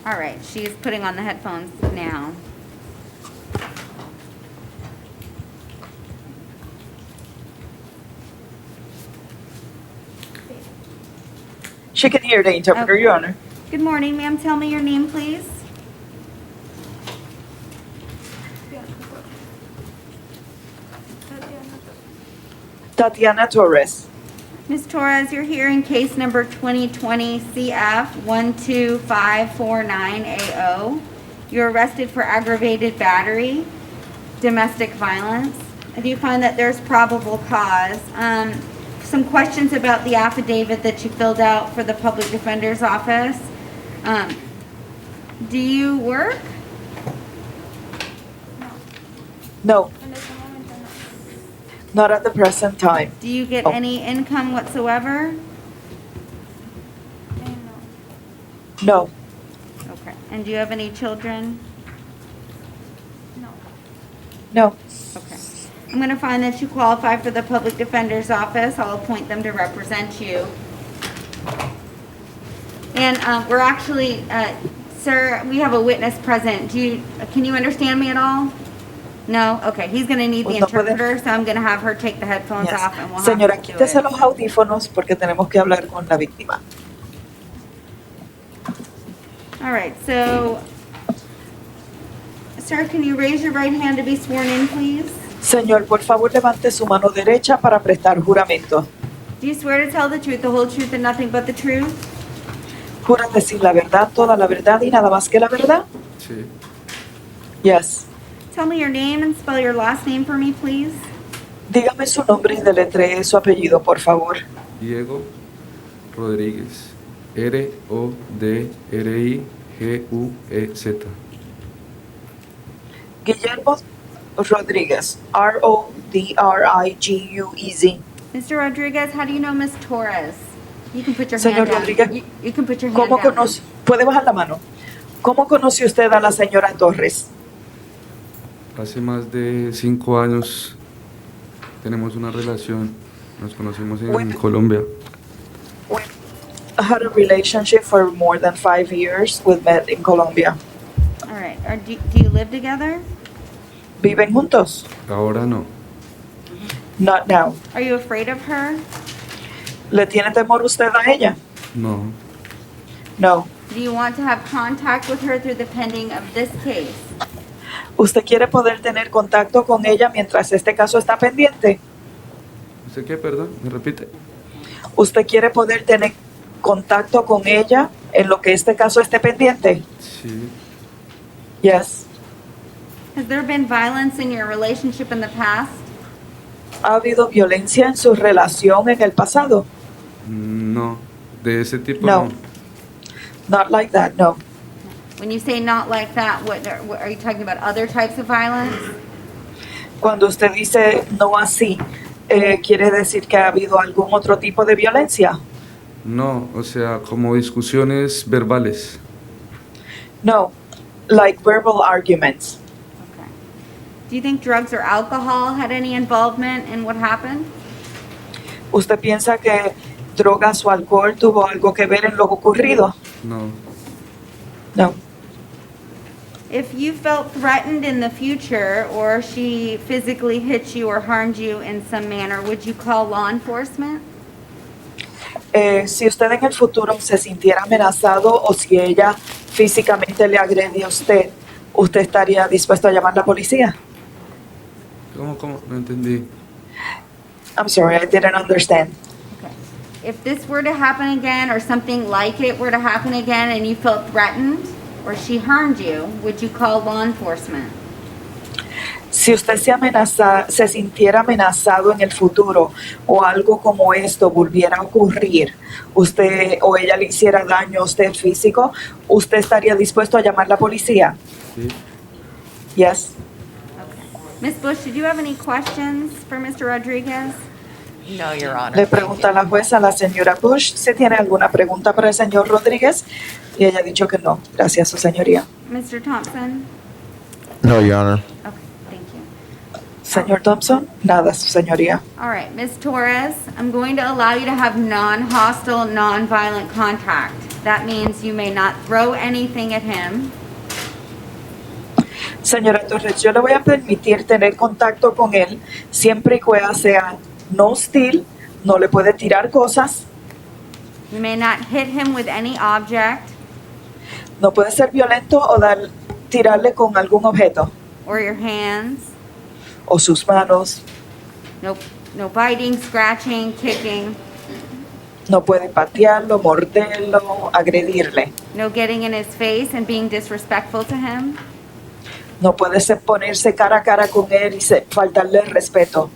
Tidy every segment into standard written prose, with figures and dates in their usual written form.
All right, she's putting on the headphones now. She can hear the interpreter, Okay. Your Honor. Good morning, ma'am. Tell me your name, please. Tatiana Torres. Ms. Torres, you're here in case number 2020 CF 12549AO. You're arrested for aggravated battery, domestic violence. I do find that there's probable cause. Some questions about the affidavit that you filled out for the public defender's office. Do you work? No. Not at the present time. Do you get Oh. any income whatsoever? No. Okay. And do you have any children? No. Okay. I'm going to find that you qualify for the public defender's office. I'll appoint them to represent you. And we're actually, sir, we have a witness present. Can you understand me at all? No? Okay. He's going to need the No puede. interpreter, so I'm going to have her take the headphones Yes. off and we'll Señora, have to do quítese it. los audífonos porque tenemos que hablar con la víctima. All right. So, sir, can you raise your right hand to be sworn in, please? Señor, por favor, levante su mano derecha para prestar juramento. Do you swear to tell the truth, the whole truth, and nothing but the truth? ¿Jura decir la verdad, toda la verdad y nada más que la verdad? Sí. Yes. Tell me your name and spell your last name for me, please. Dígame su nombre y deletree su apellido, por favor. Diego Rodríguez. Rodriguez. Guillermo Rodríguez. Rodriguez. Mr. Rodriguez, how do you know Miss Torres? You can put your Señor hand down. Rodríguez, You can put your hand ¿Cómo down. conoce? ¿Puede bajar la mano? ¿Cómo conoce usted a la señora Torres? Hace más de 5 años tenemos una relación. Nos conocimos en Bueno. Colombia. We had a relationship for more than 5 years. We met in Colombia. All right. Do you live together? ¿Viven juntos? Ahora no. Not now. Are you afraid of her? ¿Le tiene temor usted a ella? No. No. Do you want to have contact with her through the pending of this case? ¿Usted quiere poder tener contacto con ella mientras este caso está pendiente? ¿Usted qué, perdón? ¿Me repite? ¿Usted quiere poder tener contacto con ella en lo que este caso esté pendiente? Sí. Yes. Has there been violence in your relationship in the past? ¿Ha habido violencia en su relación en el pasado? No. De ese tipo No. no. Not like that, no. When you say not like that, what are you talking about? Other types of violence? Cuando usted dice no así, ¿quiere decir que ha habido algún otro tipo de violencia? No, o sea, como discusiones verbales. No, like verbal arguments. Okay. Do you think drugs or alcohol had any involvement in what happened? ¿Usted piensa que drogas o alcohol tuvo algo que ver en lo ocurrido? No. No. If you felt threatened in the future or she physically hit you or harmed you in some manner, would you call law enforcement? Si usted en el futuro se sintiera amenazado o si ella físicamente le agrede a usted, ¿usted estaría dispuesto a llamar a la policía? ¿Cómo? No entendí. I'm sorry, I didn't understand. Okay. If this were to happen again or something like it were to happen again and you felt threatened or she harmed you, would you call law enforcement? Si usted se sintiera amenazado en el futuro o algo como esto volviera a ocurrir, usted o ella le hiciera daño a usted físico, ¿usted estaría dispuesto a llamar a la policía? Sí. Yes. Okay. Ms. Bush, did you have any questions for Mr. Rodriguez? No, Your Honor. Le Thank pregunta a you. la jueza, la señora Bush, si tiene alguna pregunta para el señor Rodríguez, y ella ha dicho que no. Gracias, su señoría. Mr. Thompson? No, Your Honor. Okay, thank you. Señor Thompson, nada, su señoría. All right, Ms. Torres, I'm going to allow you to have non-hostile, non-violent contact. That means you may not throw anything at him. Señora Torres, yo le voy a permitir tener contacto con él siempre y cuando sea no hostil, no le puede tirar cosas, You may not hit him with any object no puede ser violento o tirarle con algún objeto or your hands. o sus manos, No biting, scratching, kicking. no puede patearlo, morderlo, agredirle, No getting in his face and being disrespectful to him. no puede ponerse cara a cara con él y faltarle el respeto.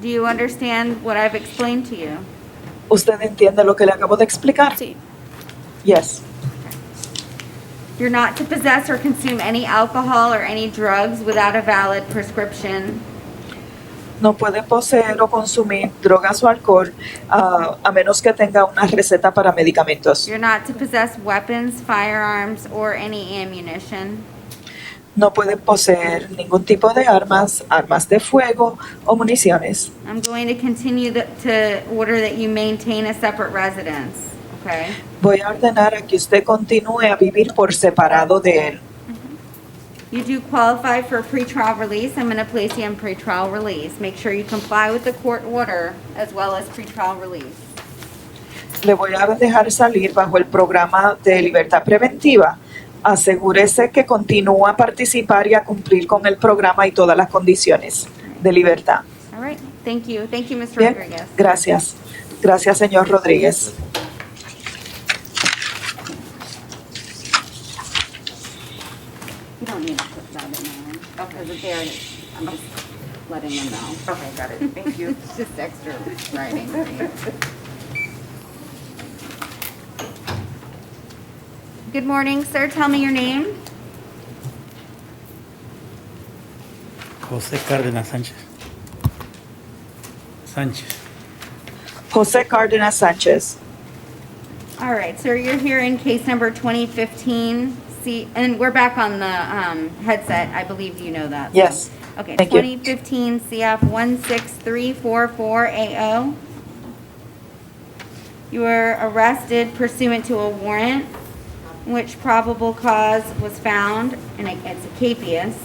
Do you understand what I've explained to you? ¿Usted entiende lo que le acabo de explicar? Sí. Yes. You're not to possess or consume any alcohol or any drugs without a valid prescription. No puede poseer o consumir drogas o alcohol a menos que tenga una receta para medicamentos. You're not to possess weapons, firearms, or any ammunition. No puede poseer ningún tipo de armas, armas de fuego o municiones. I'm going to continue to order that you maintain a separate residence, okay? Voy a ordenar a que usted continúe a vivir por separado de él. You do qualify for pretrial release. I'm going to place you on pretrial release. Make sure you comply with the court order as well as pretrial release. Le voy a dejar salir bajo el programa de libertad preventiva. Asegúrese que continúa a participar y a cumplir con el programa y todas las condiciones de libertad. All right. Thank you. Thank you, Mr. Bien, Rodriguez. gracias. Gracias, señor Rodríguez. You don't need to put that in there. Okay. There it is. I'm just letting them know. Okay, got it. Thank you. It's just extra writing. Good morning, sir. Tell me your name. José Cárdenas Sánchez. Sánchez. José Cárdenas Sánchez. All right, sir, you're here in case number 2015. See, and we're back on the headset. I believe you know that. Yes. Okay, Thank you. 2015 CF 16344AO. You were arrested pursuant to a warrant in which probable cause was found, and it's a capias,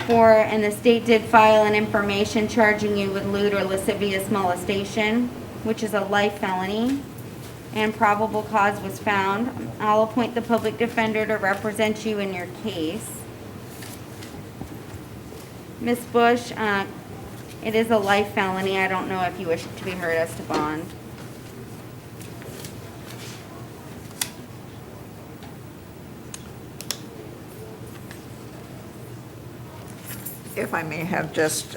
and the state did file an information charging you with lewd or lascivious molestation, which is a life felony, and probable cause was found. I'll appoint the public defender to represent you in your case. Ms. Bush, it is a life felony. I don't know if you wish to be heard as to bond. If I may have just,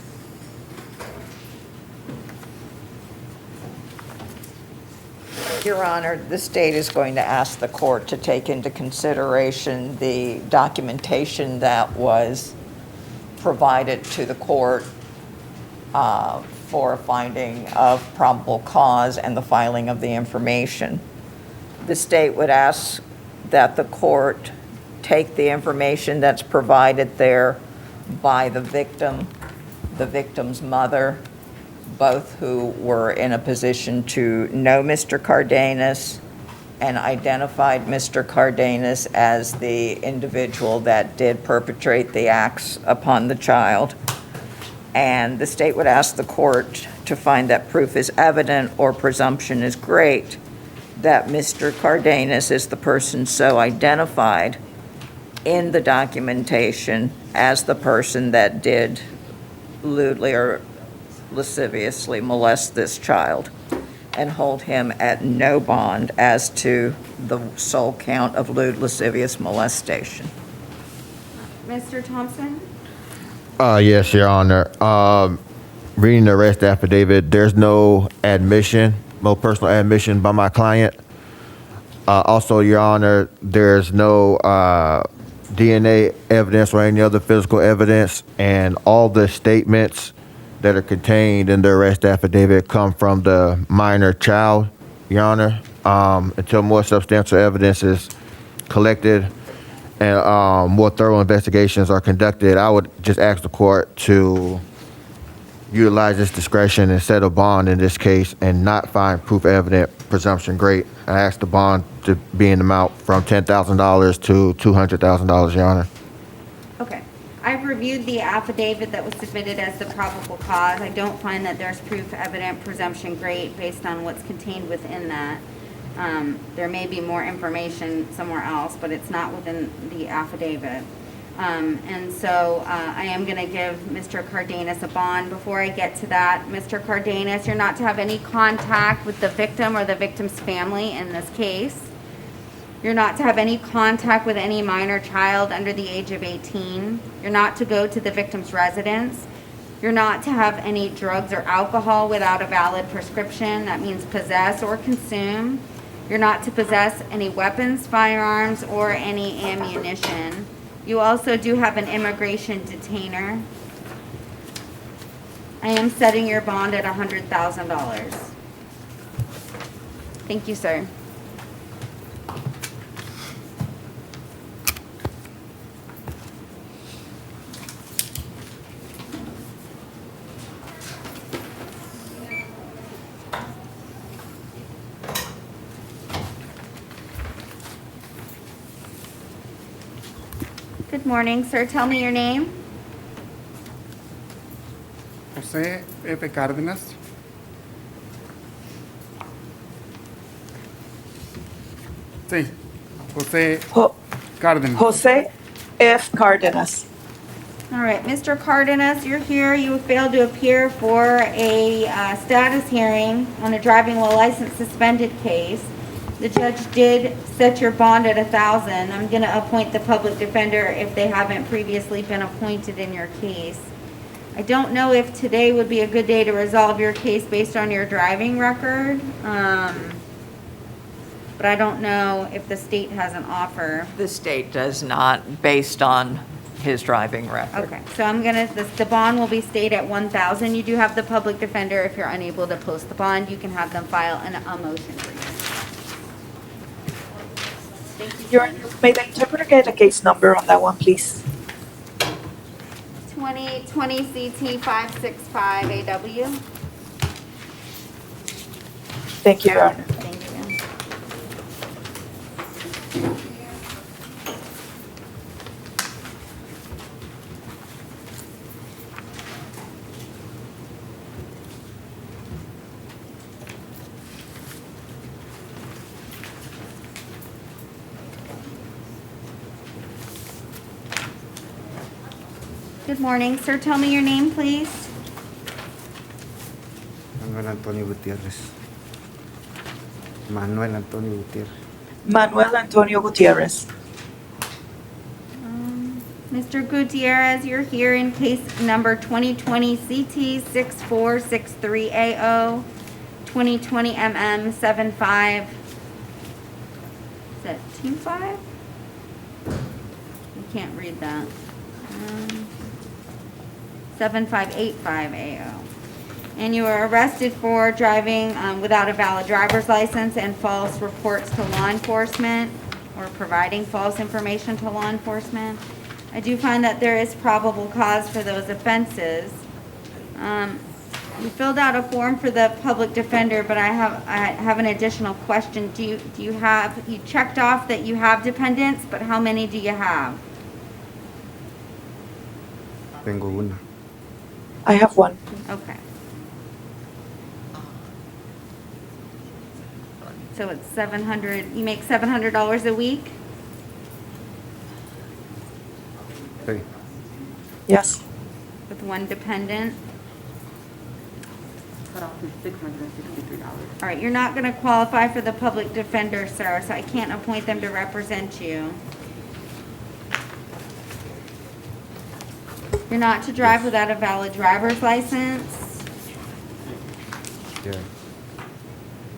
Your Honor, the state is going to ask the court to take into consideration the documentation that was provided to the court for a finding of probable cause and the filing of the information. The state would ask that the court take the information that's provided there by the victim's mother, both who were in a position to know Mr. Cardenas and identified Mr. Cardenas as the individual that did perpetrate the acts upon the child. And the state would ask the court to find that proof is evident or presumption is great that Mr. Cardenas is the person so identified in the documentation as the person that did lewdly or lasciviously molest this child, and hold him at no bond as to the sole count of lewd lascivious molestation. Mr. Thompson? Yes, Your Honor. Reading the arrest affidavit, there's no admission, no personal admission by my client. Also, Your Honor, there's no DNA evidence or any other physical evidence, and all the statements that are contained in the arrest affidavit come from the minor child, Your Honor, until more substantial evidence is collected and more thorough investigations are conducted. I would just ask the court to utilize its discretion and set a bond in this case and not find proof evident presumption great. I asked the bond to be in the amount from $10,000 to $200,000, Your Honor. Okay. I've reviewed the affidavit that was submitted as the probable cause. I don't find that there's proof evident presumption great based on what's contained within that. There may be more information somewhere else, but it's not within the affidavit. And so I am going to give Mr. Cardenas a bond. Before I get to that, Mr. Cardenas, you're not to have any contact with the victim or the victim's family in this case. You're not to have any contact with any minor child under the age of 18. You're not to go to the victim's residence. You're not to have any drugs or alcohol without a valid prescription. That means possess or consume. You're not to possess any weapons, firearms, or any ammunition. You also do have an immigration detainer. I am setting your bond at $100,000. Thank you, sir. Good morning, sir. Tell me your name. José F. Cárdenas. Sí, José Cárdenas. Jose F. Cardenas. All right, Mr. Cardenas, you're here. You have failed to appear for a status hearing on a driving while license suspended case. The judge did set your bond at $1,000. I'm going to appoint the public defender if they haven't previously been appointed in your case. I don't know if today would be a good day to resolve your case based on your driving record, but I don't know if the state has an offer. The state does not, based on his driving record. Okay, so I'm gonna, the bond will be stayed at $1,000. You do have the public defender. If you're unable to post the bond, you can have them file a motion for you. Your Honor, may the interpreter get a case number on that one, please? 2020 CT 565 AW. Thank you, Your Honor. Thank you. Good morning, sir. Tell me your name, please. Manuel Antonio Gutiérrez. Manuel Antonio Gutiérrez. Manuel Antonio Gutierrez. Mr. Gutierrez, you're here in case number 2020 CT 6463AO, 2020 MM 75. Is that 25? You can't read that. 7585AO. And you were arrested for driving without a valid driver's license and false reports to law enforcement, or providing false information to law enforcement. I do find that there is probable cause for those offenses. You filled out a form for the public defender, but I have an additional question. You checked off that you have dependents, but how many do you have? Tengo una. I have one. Okay. So it's 700, you make $700 a week? Sí. Yes. With one dependent? All right, you're not gonna qualify for the public defender, sir, so I can't appoint them to represent you. You're not to drive without a valid driver's license. Yeah.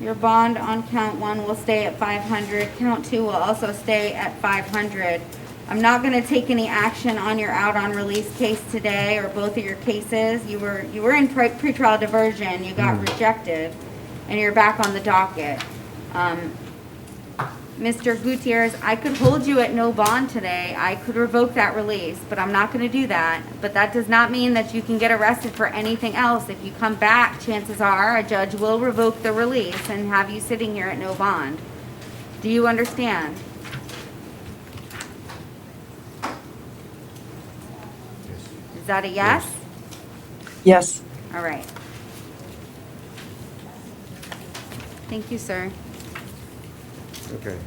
Your bond on count 1 will stay at $500. Count 2 will also stay at $500. I'm not going to take any action on your out on release case today, or both of your cases. You were in pretrial diversion. You got rejected, and you're back on the docket. Mr. Gutierrez, I could hold you at no bond today. I could revoke that release, but I'm not going to do that. But that does not mean that you can get arrested for anything else. If you come back, chances are a judge will revoke the release and have you sitting here at no bond. Do you understand? Is that a yes? Yes. All right. Thank you, sir. Okay.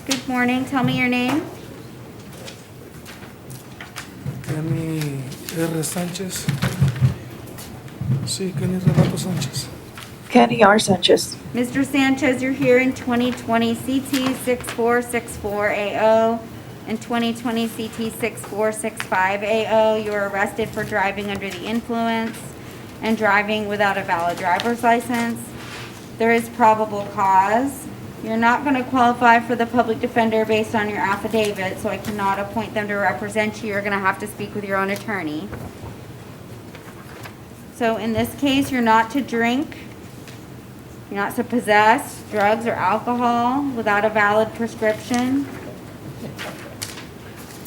Good morning. Tell me your name. Kenny R. Sánchez. Sí, Kenny Renato Sánchez. Kenny R. Sanchez. Mr. Sanchez, you're here in 2020 CT 6464AO and 2020 CT 6465AO. You were arrested for driving under the influence and driving without a valid driver's license. There is probable cause. You're not going to qualify for the public defender based on your affidavit, so I cannot appoint them to represent you. You're going to have to speak with your own attorney. So in this case, you're not to drink. You're not to possess drugs or alcohol without a valid prescription.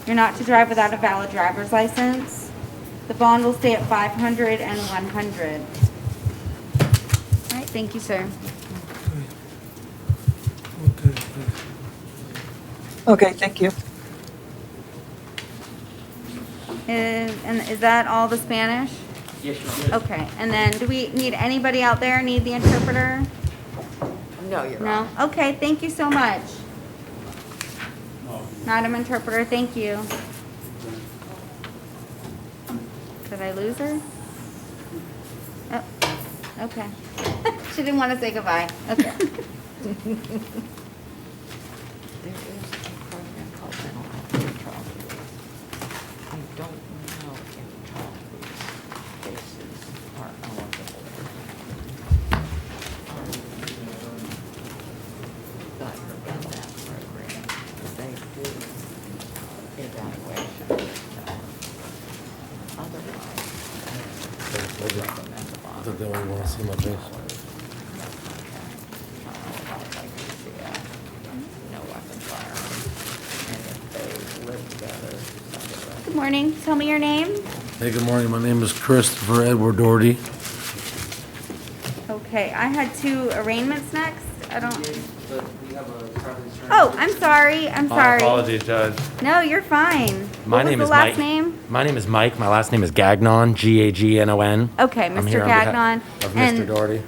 You're not to drive without a valid driver's license. The bond will stay at $500 and $100. All right, thank you, sir. Okay. Okay, thank you. Is that all the Spanish? Yes, Your Honor. Okay, and then do we need anybody out there need the interpreter? No, Your Honor. No? Okay, thank you so much. Madam Interpreter, thank you. Did I lose her? Oh, okay. She didn't want to say goodbye. Okay. There is a program called mental health trial. I don't know if trial cases are eligible. But in that program, they do evaluation. Otherwise, they recommend the bond. I think they only want to see my face. No weapon firearms. And if they live together, Good morning. Tell me your name. Hey, good morning. My name is Christopher Edward Doherty. Okay, I had two arraignments next. I don't. Oh, I'm sorry. I'm My sorry. apologies, Judge. No, you're fine. My What was name the is last Mike. name? My name is Mike. My last name is Gagnon, Gagnon. Okay, I'm Mr. here on Gagnon. behalf of Mr. And Doherty.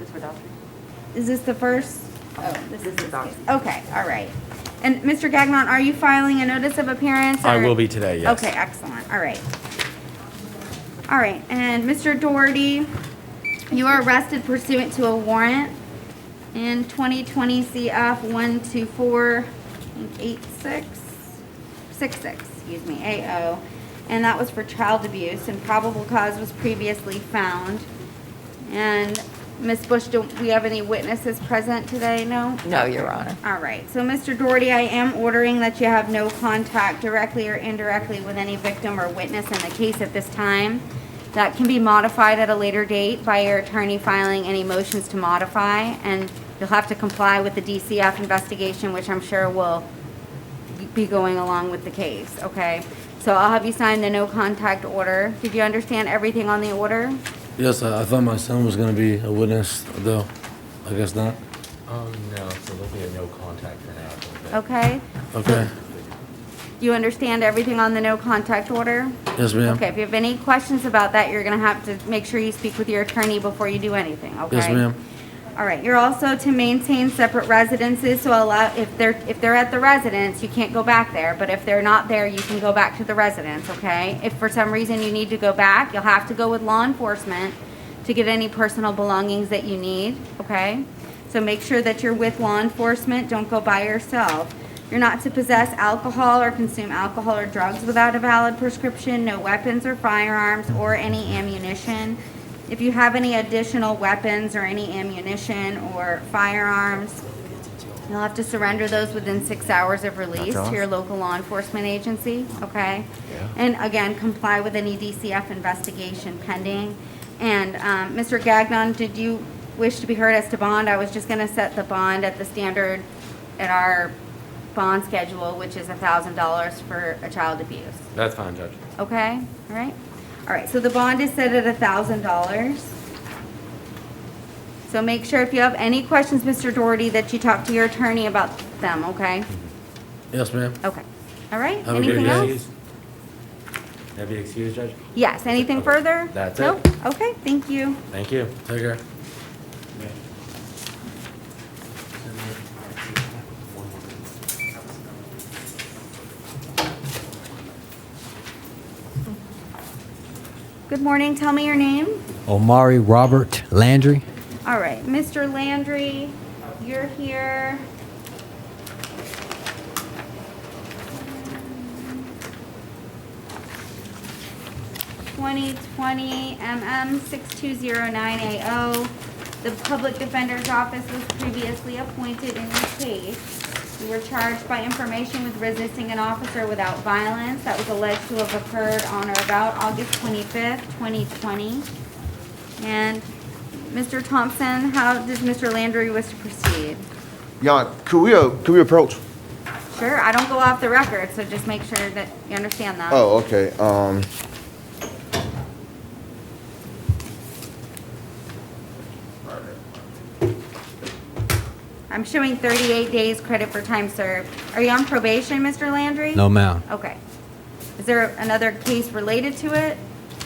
is this the first? Oh, this is this case. Okay, all right. And Mr. Gagnon, are you filing a notice of appearance? I or- will be today, yes. Okay, excellent. All right. All right, and Mr. Doherty, you are arrested pursuant to a warrant in 2020 CF 124-8666, excuse me, AO, and that was for child abuse, and probable cause was previously found. And Ms. Bush, do we have any witnesses present today? No? no, Your Honor. All right, so Mr. Doherty, I am ordering that you have no contact directly or indirectly with any victim or witness in the case at this time. That can be modified at a later date by your attorney filing any motions to modify, and you'll have to comply with the DCF investigation, which I'm sure will be going along with the case, okay? So I'll have you sign the no contact order. Did you understand everything on the order? Yes, I thought my son was going to be a witness, though. I guess not. No, so there'll be a no contact for now. Okay? Okay. You understand everything on the no contact order? Yes, ma'am. Okay, if you have any questions about that, you're gonna have to make sure you speak with your attorney before you do anything, okay? Yes, ma'am. All right, you're also to maintain separate residences, so if they're at the residence, you can't go back there, but if they're not there, you can go back to the residence, okay? If for some reason you need to go back, you'll have to go with law enforcement to get any personal belongings that you need, okay? So make sure that you're with law enforcement, don't go by yourself. You're not to possess alcohol or consume alcohol or drugs without a valid prescription, no weapons or firearms or any ammunition. If you have any additional weapons or any ammunition or firearms, You'll have to surrender those within 6 hours of release Gotcha. to your local law enforcement agency, okay? And again, comply with any DCF investigation pending. And Mr. Gagnon, did you wish to be heard as to bond? I was just gonna set the bond at the standard, at our bond schedule, which is $1,000 for a child abuse. That's fine, Judge. Okay, all right? All right, so the bond is set at $1,000. So make sure if you have any questions, Mr. Doherty, that you talk to your attorney about them, okay? Yes, ma'am. Okay, all right, Have a good anything day. else? May I be excused, Judge? Yes, anything Okay. further? That's No? it. Okay, thank you. Thank you. Take care. Good morning, tell me your name. Omari Robert Landry. All right, Mr. Landry, you're here. MM 6209AO. The Public Defender's Office was previously appointed in this case. You were charged by information with resisting an officer without violence that was alleged to have occurred on or about August 25th, 2020. And Mr. Thompson, how does Mr. Landry wish to proceed? Jan, could we approach? Sure, I don't go off the record, so just make sure that you understand that. Oh, okay. I'm showing 38 days credit for time served. Are you on probation, Mr. Landry? No, ma'am. Okay. Is there another case related to it?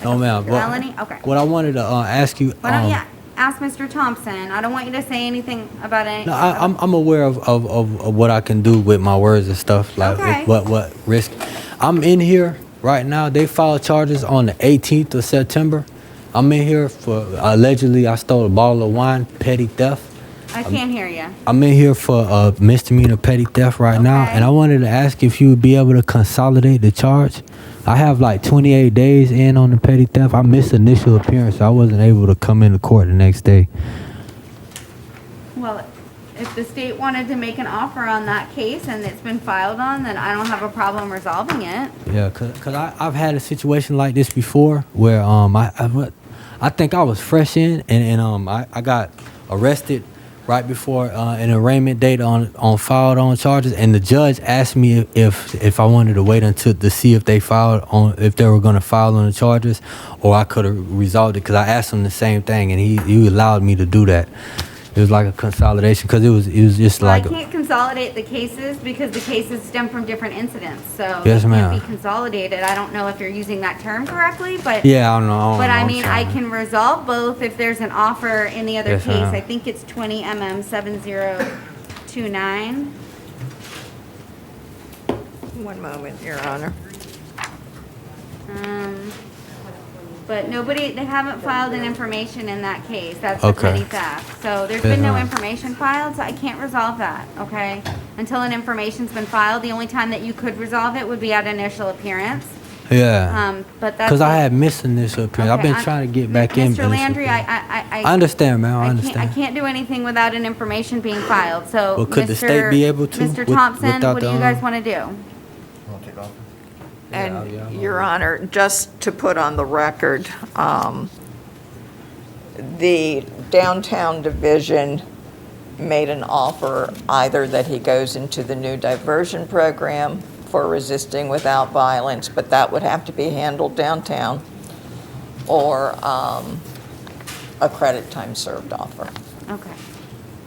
No, ma'am. Felony? Okay. What I wanted to ask you. Why don't you ask Mr. Thompson? I don't want you to say anything about any. No, I'm aware of what I can do with my words and stuff, like Okay. what risk. I'm in here right now. They filed charges on the 18th of September. I'm in here for allegedly I stole a bottle of wine, petty theft. I can't hear you. I'm in here for misdemeanor petty theft right now, Okay. and I wanted to ask if you would be able to consolidate the charge. I have like 28 days in on the petty theft. I missed initial appearance, so I wasn't able to come into court the next day. Well, if the state wanted to make an offer on that case and it's been filed on, then I don't have a problem resolving it. Yeah, cause I've had a situation like this before where I think I was fresh in and I got arrested right before an arraignment date on filed on charges, and the judge asked me if I wanted to wait until to see if they were going to file on the charges, or I could have resolved it, because I asked him the same thing and he allowed me to do that. It was like a consolidation, because it was just Well, like I can't consolidate the cases because the cases stem from different incidents, so Yes, they ma'am. can't be consolidated. I don't know if you're using that term correctly, but yeah, I don't know. But I I'm mean, I trying. can resolve both if there's an offer in the other Yes, case. ma'am. I think it's 20 MM 7029. One moment, Your Honor. But they haven't filed an information in that case. That's the Okay. petty theft. So there's Yes, been no ma'am. information filed, so I can't resolve that, okay? Until an information's been filed, the only time that you could resolve it would be at initial appearance. Yeah. But that's. Because I had missed initial appearance. I've been Okay, trying to get back in. Mr. Landry, I understand, ma'am. I I understand. can't do anything without an information being filed, so. Well, could the state be able to Mr. with- Thompson, without what do the, you guys want to do? And, Your Honor, just to put on the record, the downtown division made an offer either that he goes into the new diversion program for resisting without violence, but that would have to be handled downtown, or a credit time served offer. Okay.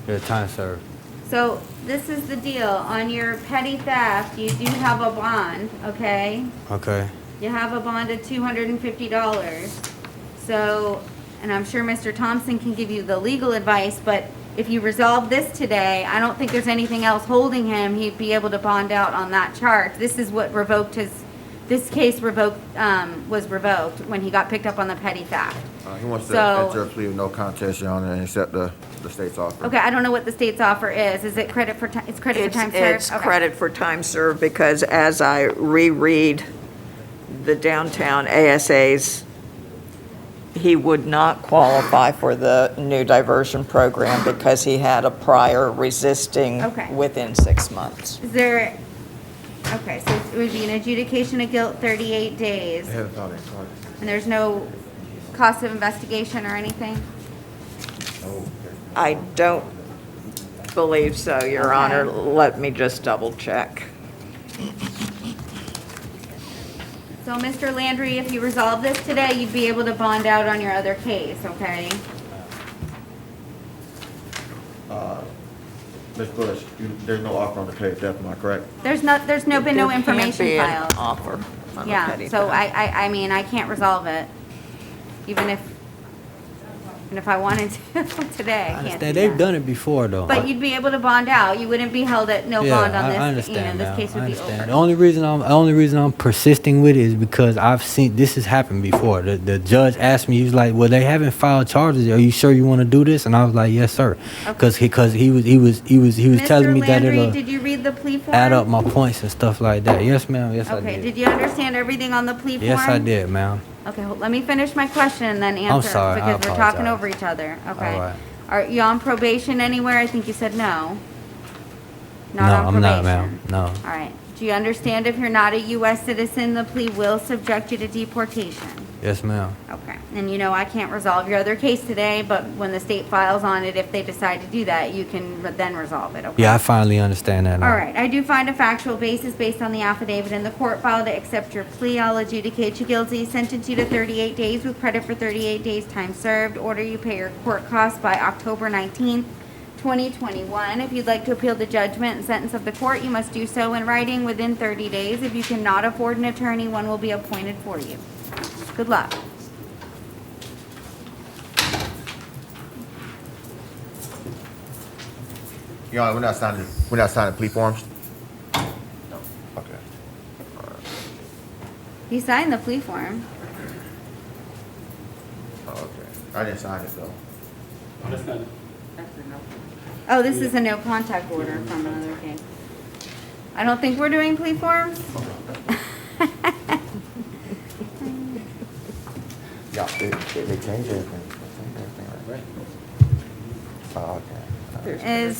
Yeah, time served. So this is the deal. On your petty theft, you do have a bond, okay? Okay. You have a bond of $250. So, and I'm sure Mr. Thompson can give you the legal advice, but if you resolve this today, I don't think there's anything else holding him. He'd be able to bond out on that charge. This is what this case was revoked when he got picked up on the petty theft. He wants to So- enter a plea of no contest, Your Honor, and accept the state's offer. Okay, I don't know what the state's offer is. Is it credit for, it's credit for time served? It's Okay. credit for time served, because as I reread the downtown ASA's he would not qualify for the new diversion program because he had a prior resisting Okay. within 6 months. Is there, okay, so it would be an adjudication of guilt 38 days, and there's no cost of investigation or anything? I don't believe so, Your Okay. Honor. Let me just double check. So, Mr. Landry, if you resolve this today, you'd be able to bond out on your other case, okay? Ms. Bush, there's no offer on the petty theft, am I correct? There's been no There can't information be an filed. offer on a Yeah, petty so theft. I mean, I can't resolve it, even if I wanted to today, I I can't do understand. They've that. done it before, though. But you'd be able to bond out, you wouldn't be held at no Yeah, bond on this, I understand, this ma'am. case I would be understand. over. The only reason I'm persisting with it is because I've seen this has happened before. The judge asked me, he was like, "Well, they haven't filed charges. Are you sure you want to do this?" And I was like, "Yes, sir," because he was telling me Mr. that Landry, it'll did you read the plea form? add up my points and stuff like that. Yes, ma'am. Yes, I Okay, did. did you understand everything on the plea form? Yes, I did, ma'am. Okay, let me finish my question and then answer. sorry, I Because we're talking apologize. over each other, okay? All right. Are you on probation anywhere? I think you said no. No, Not on I'm not, probation. ma'am. No. All right. Do you understand if you're not a U.S. citizen, the plea will subject you to deportation? Yes, ma'am. Okay. And you know I can't resolve your other case today, but when the state files on it, if they decide to do that, you can then resolve it, okay? Yeah, I finally understand that now. All right, I do find a factual basis based on the affidavit in the court file to accept your plea. I'll adjudicate you guilty, sentence you to 38 days with credit for 38 days time served. Order you pay your court costs by October 19th, 2021. If you'd like to appeal the judgment and sentence of the court, you must do so in writing within 30 days. If you cannot afford an attorney, one will be appointed for you. Good luck. Your Honor, we're not signing plea forms? No. Okay. You signed the plea form. Oh, okay. I didn't sign it though. Oh, this is a no contact order from another case. I don't think we're doing plea forms. Yeah, they changed everything. Right. Oh, okay. Is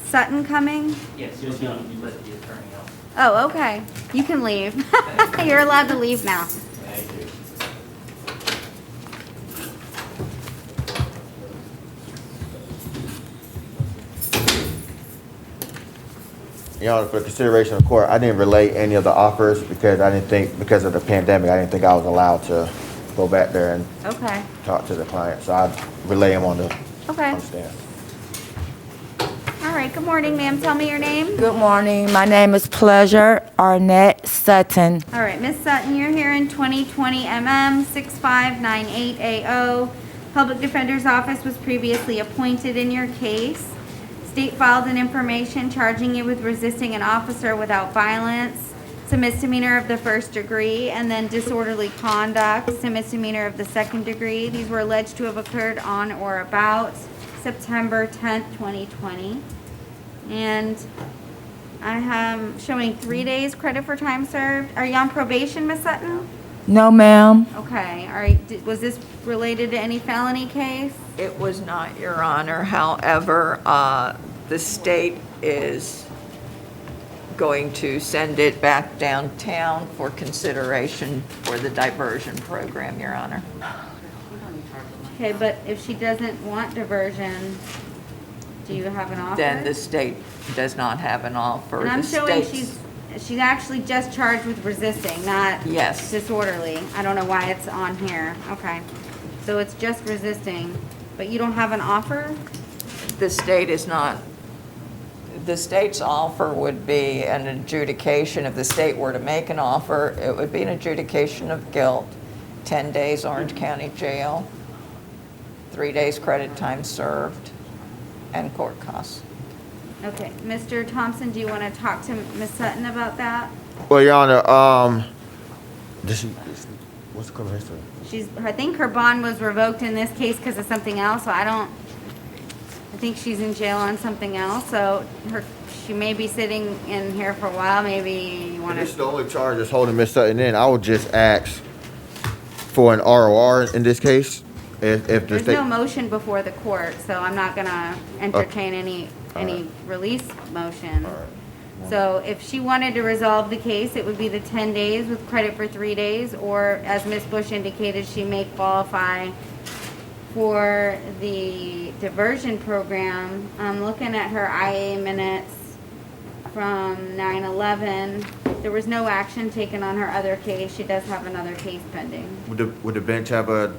Sutton coming? Yes, you'll let the attorney know. Oh, okay. You can leave. You're allowed to leave now. Thank you. Your Honor, for consideration of court, I didn't relay any of the offers because I didn't think, because of the pandemic, I didn't think I was allowed to go back there and Okay. talk to the client. So I relay them on the Okay. stand. All right. Good morning, ma'am. Tell me your name. Good morning. My name is Pleasure Arnett Sutton. All right, Miss Sutton, you're here in 2020 MM 6598AO. Public Defender's Office was previously appointed in your case. State filed an information charging you with resisting an officer without violence. It's a misdemeanor of the first degree, and then disorderly conduct. It's a misdemeanor of the second degree. These were alleged to have occurred on or about September 10th, 2020. And I am showing 3 days credit for time served. Are you on probation, Miss Sutton? No, ma'am. Okay. Was this related to any felony case? It was not, Your Honor. However, the state is going to send it back downtown for consideration for the diversion program, Your Honor. Okay, but if she doesn't want diversion, do you have an offer? Then the state does not have an offer. And I'm The showing state's- she's actually just charged with resisting, not Yes. disorderly. I don't know why it's on here. Okay. So it's just resisting, but you don't have an offer? The state is not, the state's offer would be an adjudication. If the state were to make an offer, it would be an adjudication of guilt, 10 days Orange County Jail, 3 days credit time served, and court costs. Okay. Mr. Thompson, do you want to talk to Ms. Sutton about that? Well, Your Honor, what's the criminal history? I think her bond was revoked in this case because of something else, so I think she's in jail on something else, so she may be sitting in here for a while, maybe you want This is to, the only charge that's holding Miss Sutton in. I would just ask for an ROR in this case? If the There's state, no motion before the court, so I'm not gonna entertain any release motion. So if she wanted to resolve the case, it would be the 10 days with credit for 3 days, or as Ms. Bush indicated, she may qualify for the diversion program. I'm looking at her IA minutes from 9/11. There was no action taken on her other case. She does have another case pending. would the bench have a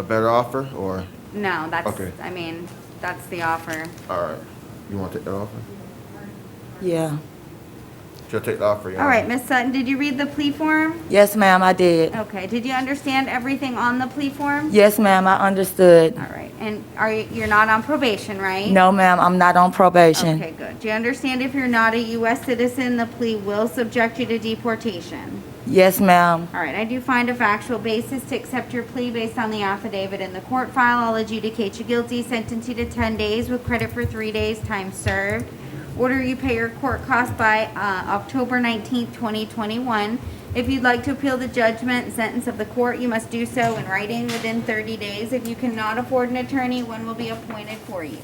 better offer, or? No, that's, Okay. I mean, that's the offer. All right. You want to take that offer? Yeah. She'll take the offer, Your All right, Honor. Ms. Sutton, did you read the plea form? Yes, ma'am, I did. Okay, did you understand everything on the plea form? Yes, ma'am, I understood. All right, and you're not on probation, right? No, ma'am, I'm not on probation. Okay, good. Do you understand if you're not a U.S. citizen, the plea will subject you to deportation? Yes, ma'am. All right, I do find a factual basis to accept your plea based on the affidavit in the court file. I'll adjudicate you guilty, sentence you to 10 days with credit for 3 days, time served. Order you pay your court costs by October 19th, 2021. If you'd like to appeal the judgment and sentence of the court, you must do so in writing within 30 days. If you cannot afford an attorney, one will be appointed for you.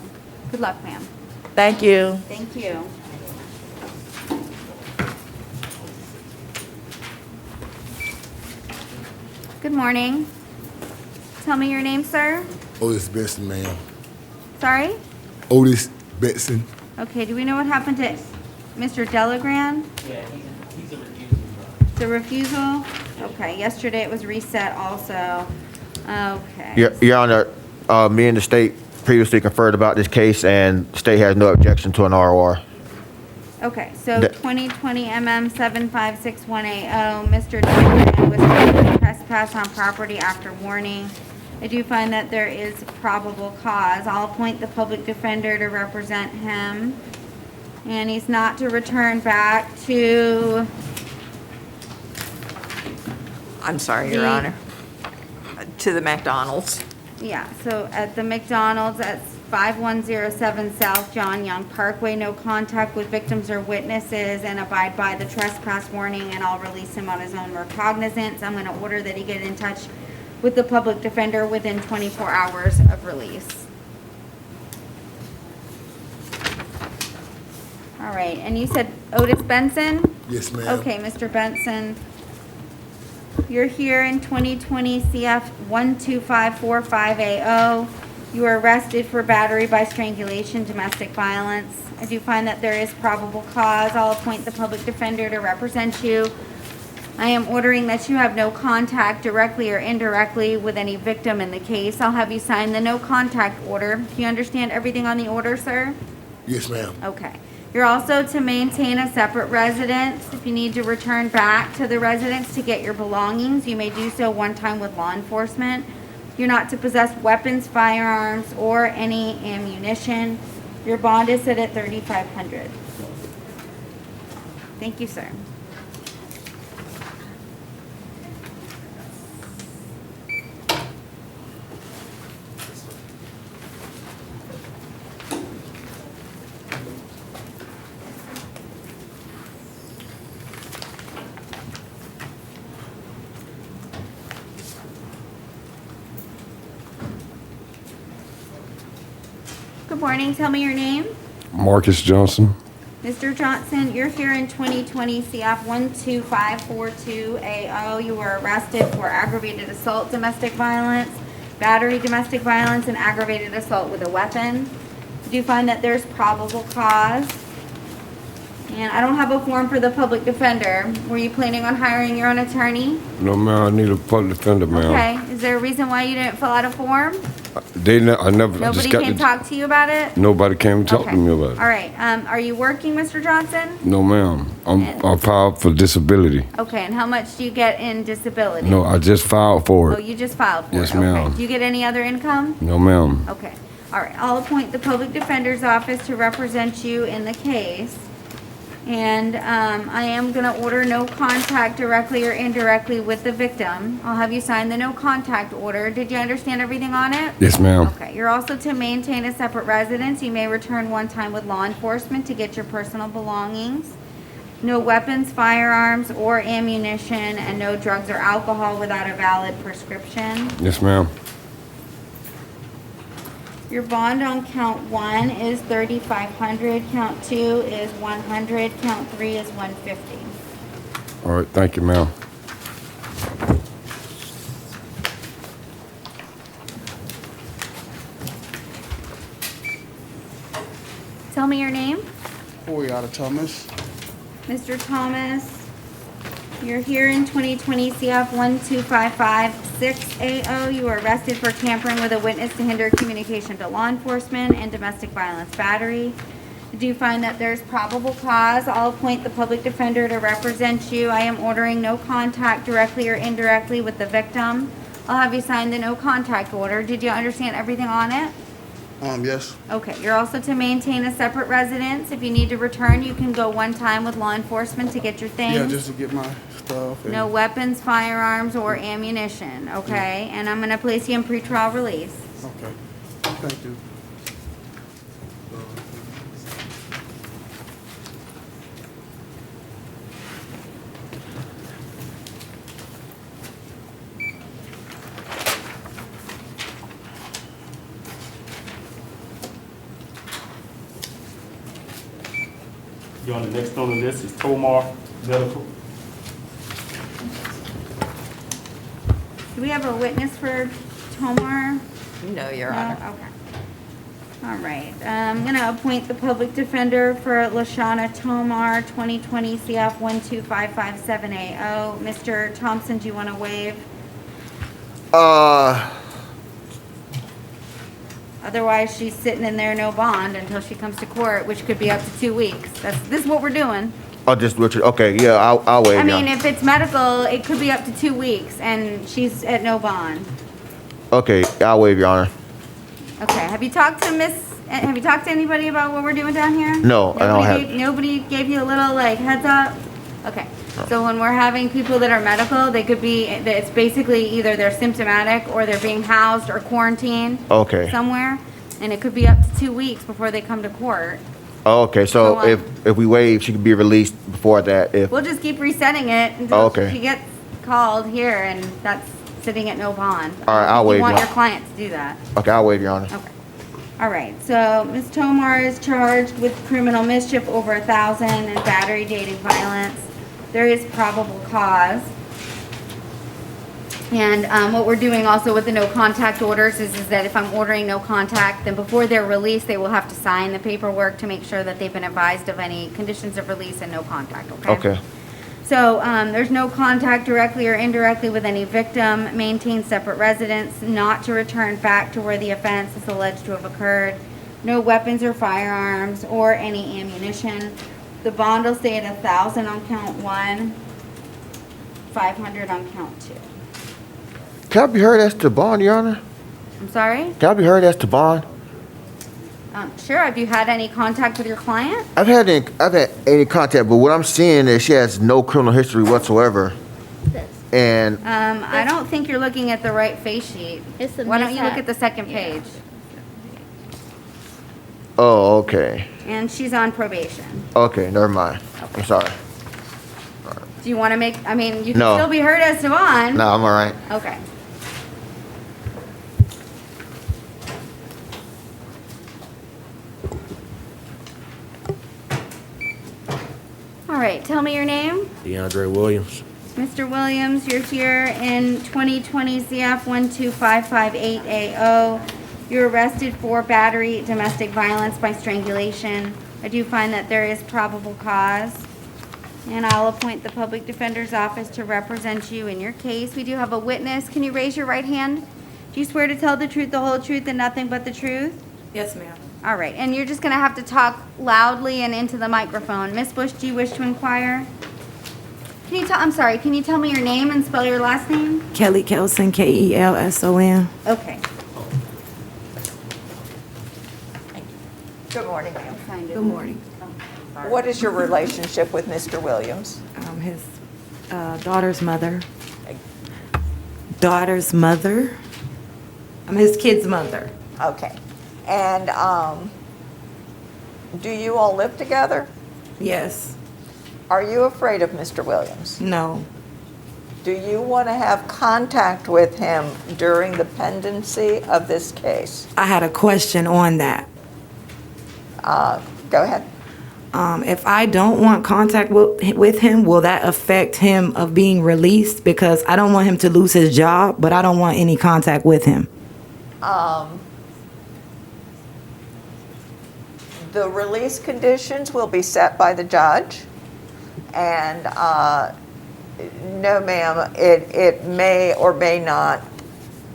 Good luck, ma'am. Thank you. Thank you. Good morning. Tell me your name, sir. Otis Benson, ma'am. Sorry? Otis Benson. Okay, do we know what happened to Mr. Delagrand? Yeah, he's a refusal. The refusal? Okay, yesterday it was reset also. Okay. Your Honor, me and the state previously conferred about this case, and the state has no objection to an ROR. Okay, so The- 2020 MM 756180, Mr. Delagrand was found to trespass on property after warning. I do find that there is probable cause. I'll appoint the public defender to represent him. And he's not to return back to, I'm sorry, Your The- Honor. To the McDonald's. yeah, so at the McDonald's at 5107 South John Young Parkway, no contact with victims or witnesses, and abide by the trespass warning, and I'll release him on his own recognizance. I'm gonna order that he get in touch with the public defender within 24 hours of release. All right, and you said Otis Benson? Yes, ma'am. Okay, Mr. Benson, you're here in 2020 CF 1254580. You were arrested for battery by strangulation, domestic violence. I do find that there is probable cause. I'll appoint the public defender to represent you. I am ordering that you have no contact directly or indirectly with any victim in the case. I'll have you sign the no contact order. Do you understand everything on the order, sir? Yes, ma'am. Okay. You're also to maintain a separate residence. If you need to return back to the residence to get your belongings, you may do so one time with law enforcement. You're not to possess weapons, firearms, or any ammunition. Your bond is set at $3,500. Thank you, sir. Good morning. Tell me your name. Marcus Johnson. Mr. Johnson, you're here in 2020 CF 12542AO. You were arrested for aggravated assault, domestic violence, battery, domestic violence, and aggravated assault with a weapon. Do you find that there's probable cause? And I don't have a form for the public defender. Were you planning on hiring your own attorney? No, ma'am, I need a public defender, ma'am. Okay. Is there a reason why you didn't fill out a form? I never, I Nobody just got came the, talk to you about it? nobody came to talk Okay. to me about it. All right. Are you working, Mr. Johnson? No, ma'am, I filed for disability. Okay, and how much do you get in disability? No, I just filed for Oh, it. you just filed for it? Yes, ma'am. Okay. Do you get any other income? No, ma'am. Okay, all right. I'll appoint the public defender's office to represent you in the case. And I am gonna order no contact directly or indirectly with the victim. I'll have you sign the no contact order. Did you understand everything on it? Yes, ma'am. Okay, you're also to maintain a separate residence. You may return one time with law enforcement to get your personal belongings. no weapons, firearms, or ammunition, and no drugs or alcohol without a valid prescription. Yes, ma'am. Your bond on count 1 is $3,500, count 2 is $100, count 3 is $150. All right, thank you, ma'am. Tell me your name. Oyata Thomas. Mr. Thomas, you're here in 2020 CF 12556AO. You were arrested for tampering with a witness to hinder communication to law enforcement and domestic violence battery. Do you find that there's probable cause? I'll appoint the public defender to represent you. I am ordering no contact directly or indirectly with the victim. I'll have you sign the no contact order. Did you understand everything on it? Yes. Okay, you're also to maintain a separate residence. If you need to return, you can go one time with law enforcement to get your things. Yeah, just to get my stuff. And No weapons, firearms, or ammunition, okay? And I'm gonna place you in pretrial release. Okay. Thank you. You're on the next on the list is Tomar Medical. Do we have a witness for Tomar? No, Your No? Honor. Okay. All right, I'm gonna appoint the public defender for Lashana Tomar, 2020 CF 12557AO. Mr. Thompson, do you wanna waive? Otherwise, she's sitting in there, no bond, until she comes to court, which could be up to 2 weeks. This is what we're doing. Oh, just Richard. Okay, yeah, I'll waive. I mean, yeah. if it's medical, it could be up to 2 weeks, and she's at no bond. Okay, I'll waive, Your Honor. Okay, have you talked to anybody about what we're doing down here? No, I don't have. Nobody gave you a little, like, heads up? Okay, so when we're having people that are medical, they could be, it's basically either they're symptomatic or they're being housed or quarantined Okay. somewhere, and it could be up to 2 weeks before they come to court. Oh, okay, so Go on. if we waive, she could be released before that. If We'll just keep resetting it until Okay. she gets called here, and that's sitting at no bond. All right, I'll You waive, want Your- your client to do that. okay, I'll waive, Your Honor. Okay. All right, so Ms. Tomar is charged with criminal mischief over 1,000 and battery dating violence. There is probable cause. And what we're doing also with the no contact orders is that if I'm ordering no contact, then before they're released, they will have to sign the paperwork to make sure that they've been advised of any conditions of release and no contact, okay? Okay. So there's no contact directly or indirectly with any victim, maintain separate residence, not to return back to where the offense is alleged to have occurred, no weapons or firearms or any ammunition. The bond will stay at 1,000 on count 1, 500 on count 2. Can I be heard as to bond, Your Honor? I'm sorry? Can I be heard as to bond? Sure, have you had any contact with your client? I've had any contact, but what I'm seeing is she has no criminal history whatsoever. And I don't think you're looking at the right face sheet. Why don't you look at the second page? oh, okay, And she's on probation. okay, never mind. I'm sorry. Do you want to make, I mean, you can No. still be heard as to bond. No, I'm all right. Okay. All right, tell me your name. DeAndre Williams. Mr. Williams, you're here in 2020 CF 12558AO. You're arrested for battery, domestic violence by strangulation. I do find that there is probable cause. And I'll appoint the public defender's office to represent you in your case. We do have a witness. Can you raise your right hand? Do you swear to tell the truth, the whole truth, and nothing but the truth? Yes, ma'am. All right, and you're just gonna have to talk loudly and into the microphone. Miss Bush, do you wish to inquire? I'm sorry, can you tell me your name and spell your last name? Kelly Kelson, Kelson. Okay. Good morning, ma'am. Good morning. What is your relationship with Mr. Williams? His daughter's mother. Daughter's mother? I'm his kid's mother. Okay. And, do you all live together? Yes. Are you afraid of Mr. Williams? No. Do you want to have contact with him during the pendency of this case? I had a question on that. Go ahead. If I don't want contact with him, will that affect him of being released? Because I don't want him to lose his job, but I don't want any contact with him. The release conditions will be set by the judge, and no, ma'am, it may or may not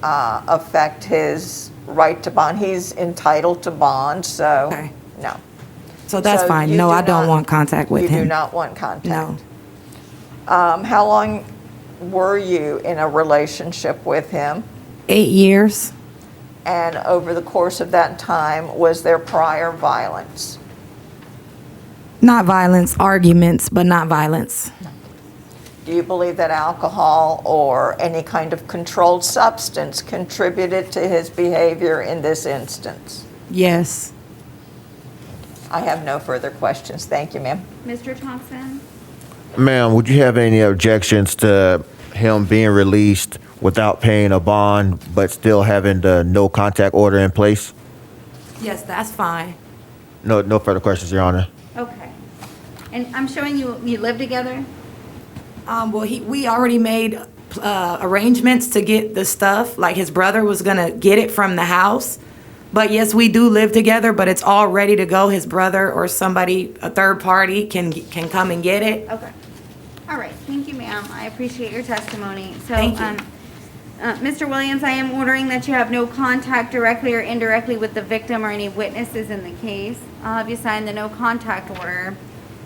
affect his right to bond. He's entitled to bond, so Okay. no. So that's So fine. you No, do I don't not- want contact with You him. do not want contact? No. How long were you in a relationship with him? 8 years? And over the course of that time, was there prior violence? Not violence, arguments, but not violence. Do you believe that alcohol or any kind of controlled substance contributed to his behavior in this instance? Yes. I have no further questions. Thank you, ma'am. Mr. Thompson? Ma'am, would you have any objections to him being released without paying a bond, but still having the no contact order in place? Yes, that's fine. No further questions, Your Honor. Okay. And I'm showing you live together? Well, we already made arrangements to get the stuff. Like his brother was gonna get it from the house. But yes, we do live together, but it's all ready to go. His brother or somebody, a third party, can come and get it. Okay. All right. Thank you, ma'am. I appreciate your testimony. So, Thank you. Mr. Williams, I am ordering that you have no contact directly or indirectly with the victim or any witnesses in the case. I'll have you sign the no contact order.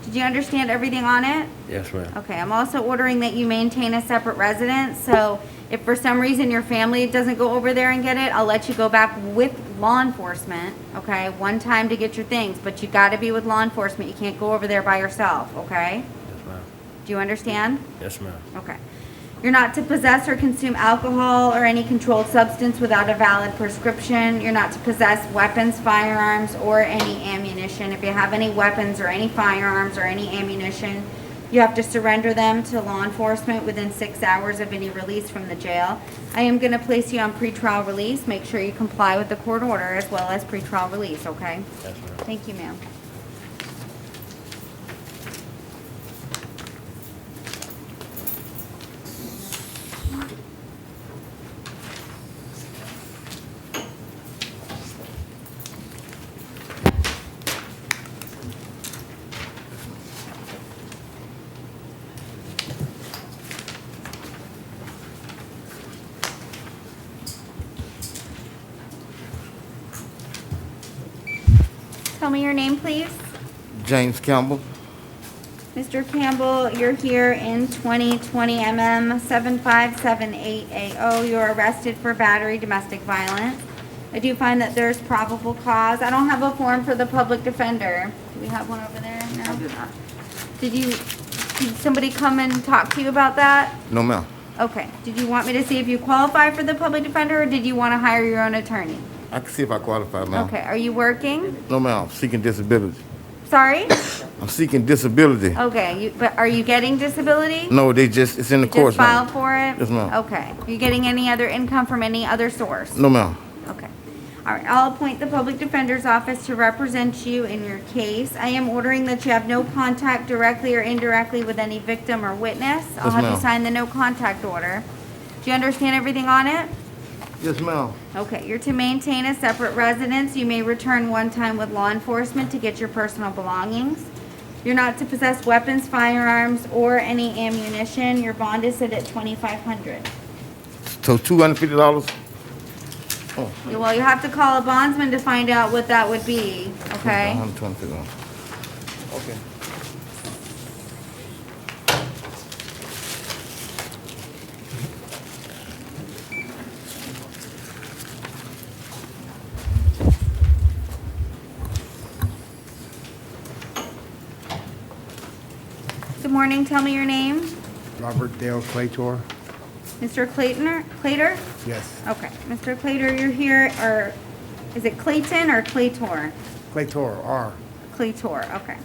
Did you understand everything on it? Yes, ma'am. Okay, I'm also ordering that you maintain a separate residence, so if for some reason your family doesn't go over there and get it, I'll let you go back with law enforcement, okay? One time to get your things, but you gotta be with law enforcement. You can't go over there by yourself, okay? Yes, ma'am. Do you understand? Yes, ma'am. Okay. You're not to possess or consume alcohol or any controlled substance without a valid prescription. You're not to possess weapons, firearms, or any ammunition. If you have any weapons or any firearms or any ammunition, you have to surrender them to law enforcement within 6 hours of any release from the jail. I am going to place you on pretrial release. Make sure you comply with the court order as well as pretrial release, okay? Yes, ma'am. Thank you, ma'am. Tell me your name, please. James Campbell. Mr. Campbell, you're here in 2020 MM 7578AO. You're arrested for battery, domestic violence. I do find that there's probable cause. I don't have a form for the public defender. Do we have one over there? No. Did somebody come and talk to you about that? No, ma'am. Okay. Did you want me to see if you qualify for the public defender, or did you want to hire your own attorney? I can see if I qualify, ma'am. Okay. Are you working? No, ma'am. I'm seeking disability. Sorry? I'm seeking disability. Okay. But are you getting disability? No, it's in the You courts, just ma'am. filed for it? Yes, ma'am. Okay. Are you getting any other income from any other source? No, ma'am. Okay. All right, I'll appoint the public defender's office to represent you in your case. I am ordering that you have no contact directly or indirectly with any victim or witness. I'll Yes, have you ma'am. sign the no contact order. Do you understand everything on it? Yes, ma'am. Okay, you're to maintain a separate residence. You may return one time with law enforcement to get your personal belongings. You're not to possess weapons, firearms, or any ammunition. Your bond is set at $2,500. So $250? Oh, Well, you have to call a bondsman to find out what that would be, okay? $120. Okay. Good morning, tell me your name. Robert Dale Claytor. Mr. Clater? Yes. Okay, Mr. Clater, you're here, or is it Clayton or Claytor? Claytor, R. Claytor, okay.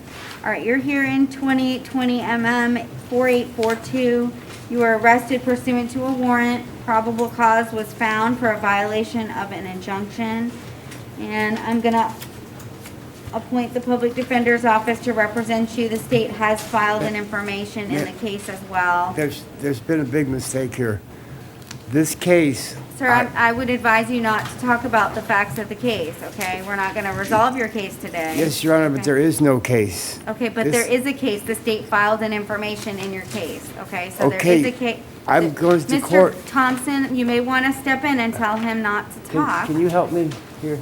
All right, you're here in 2820 MM 4842. You were arrested pursuant to a warrant. Probable cause was found for a violation of an injunction. And I'm gonna appoint the public defender's office to represent you. The state has filed an information in the case as well. There's been a big mistake here. This case, Sir, I would advise you not to talk about the facts of the case, okay? We're not gonna resolve your case today. yes, Your Honor, but Okay. there is no case. Okay, but This- there is a case. The state filed an information in your case, okay? So there Okay, is a case. I'm going to court. Mr. Thompson, you may want to step in and tell him not to talk. Can you help me here?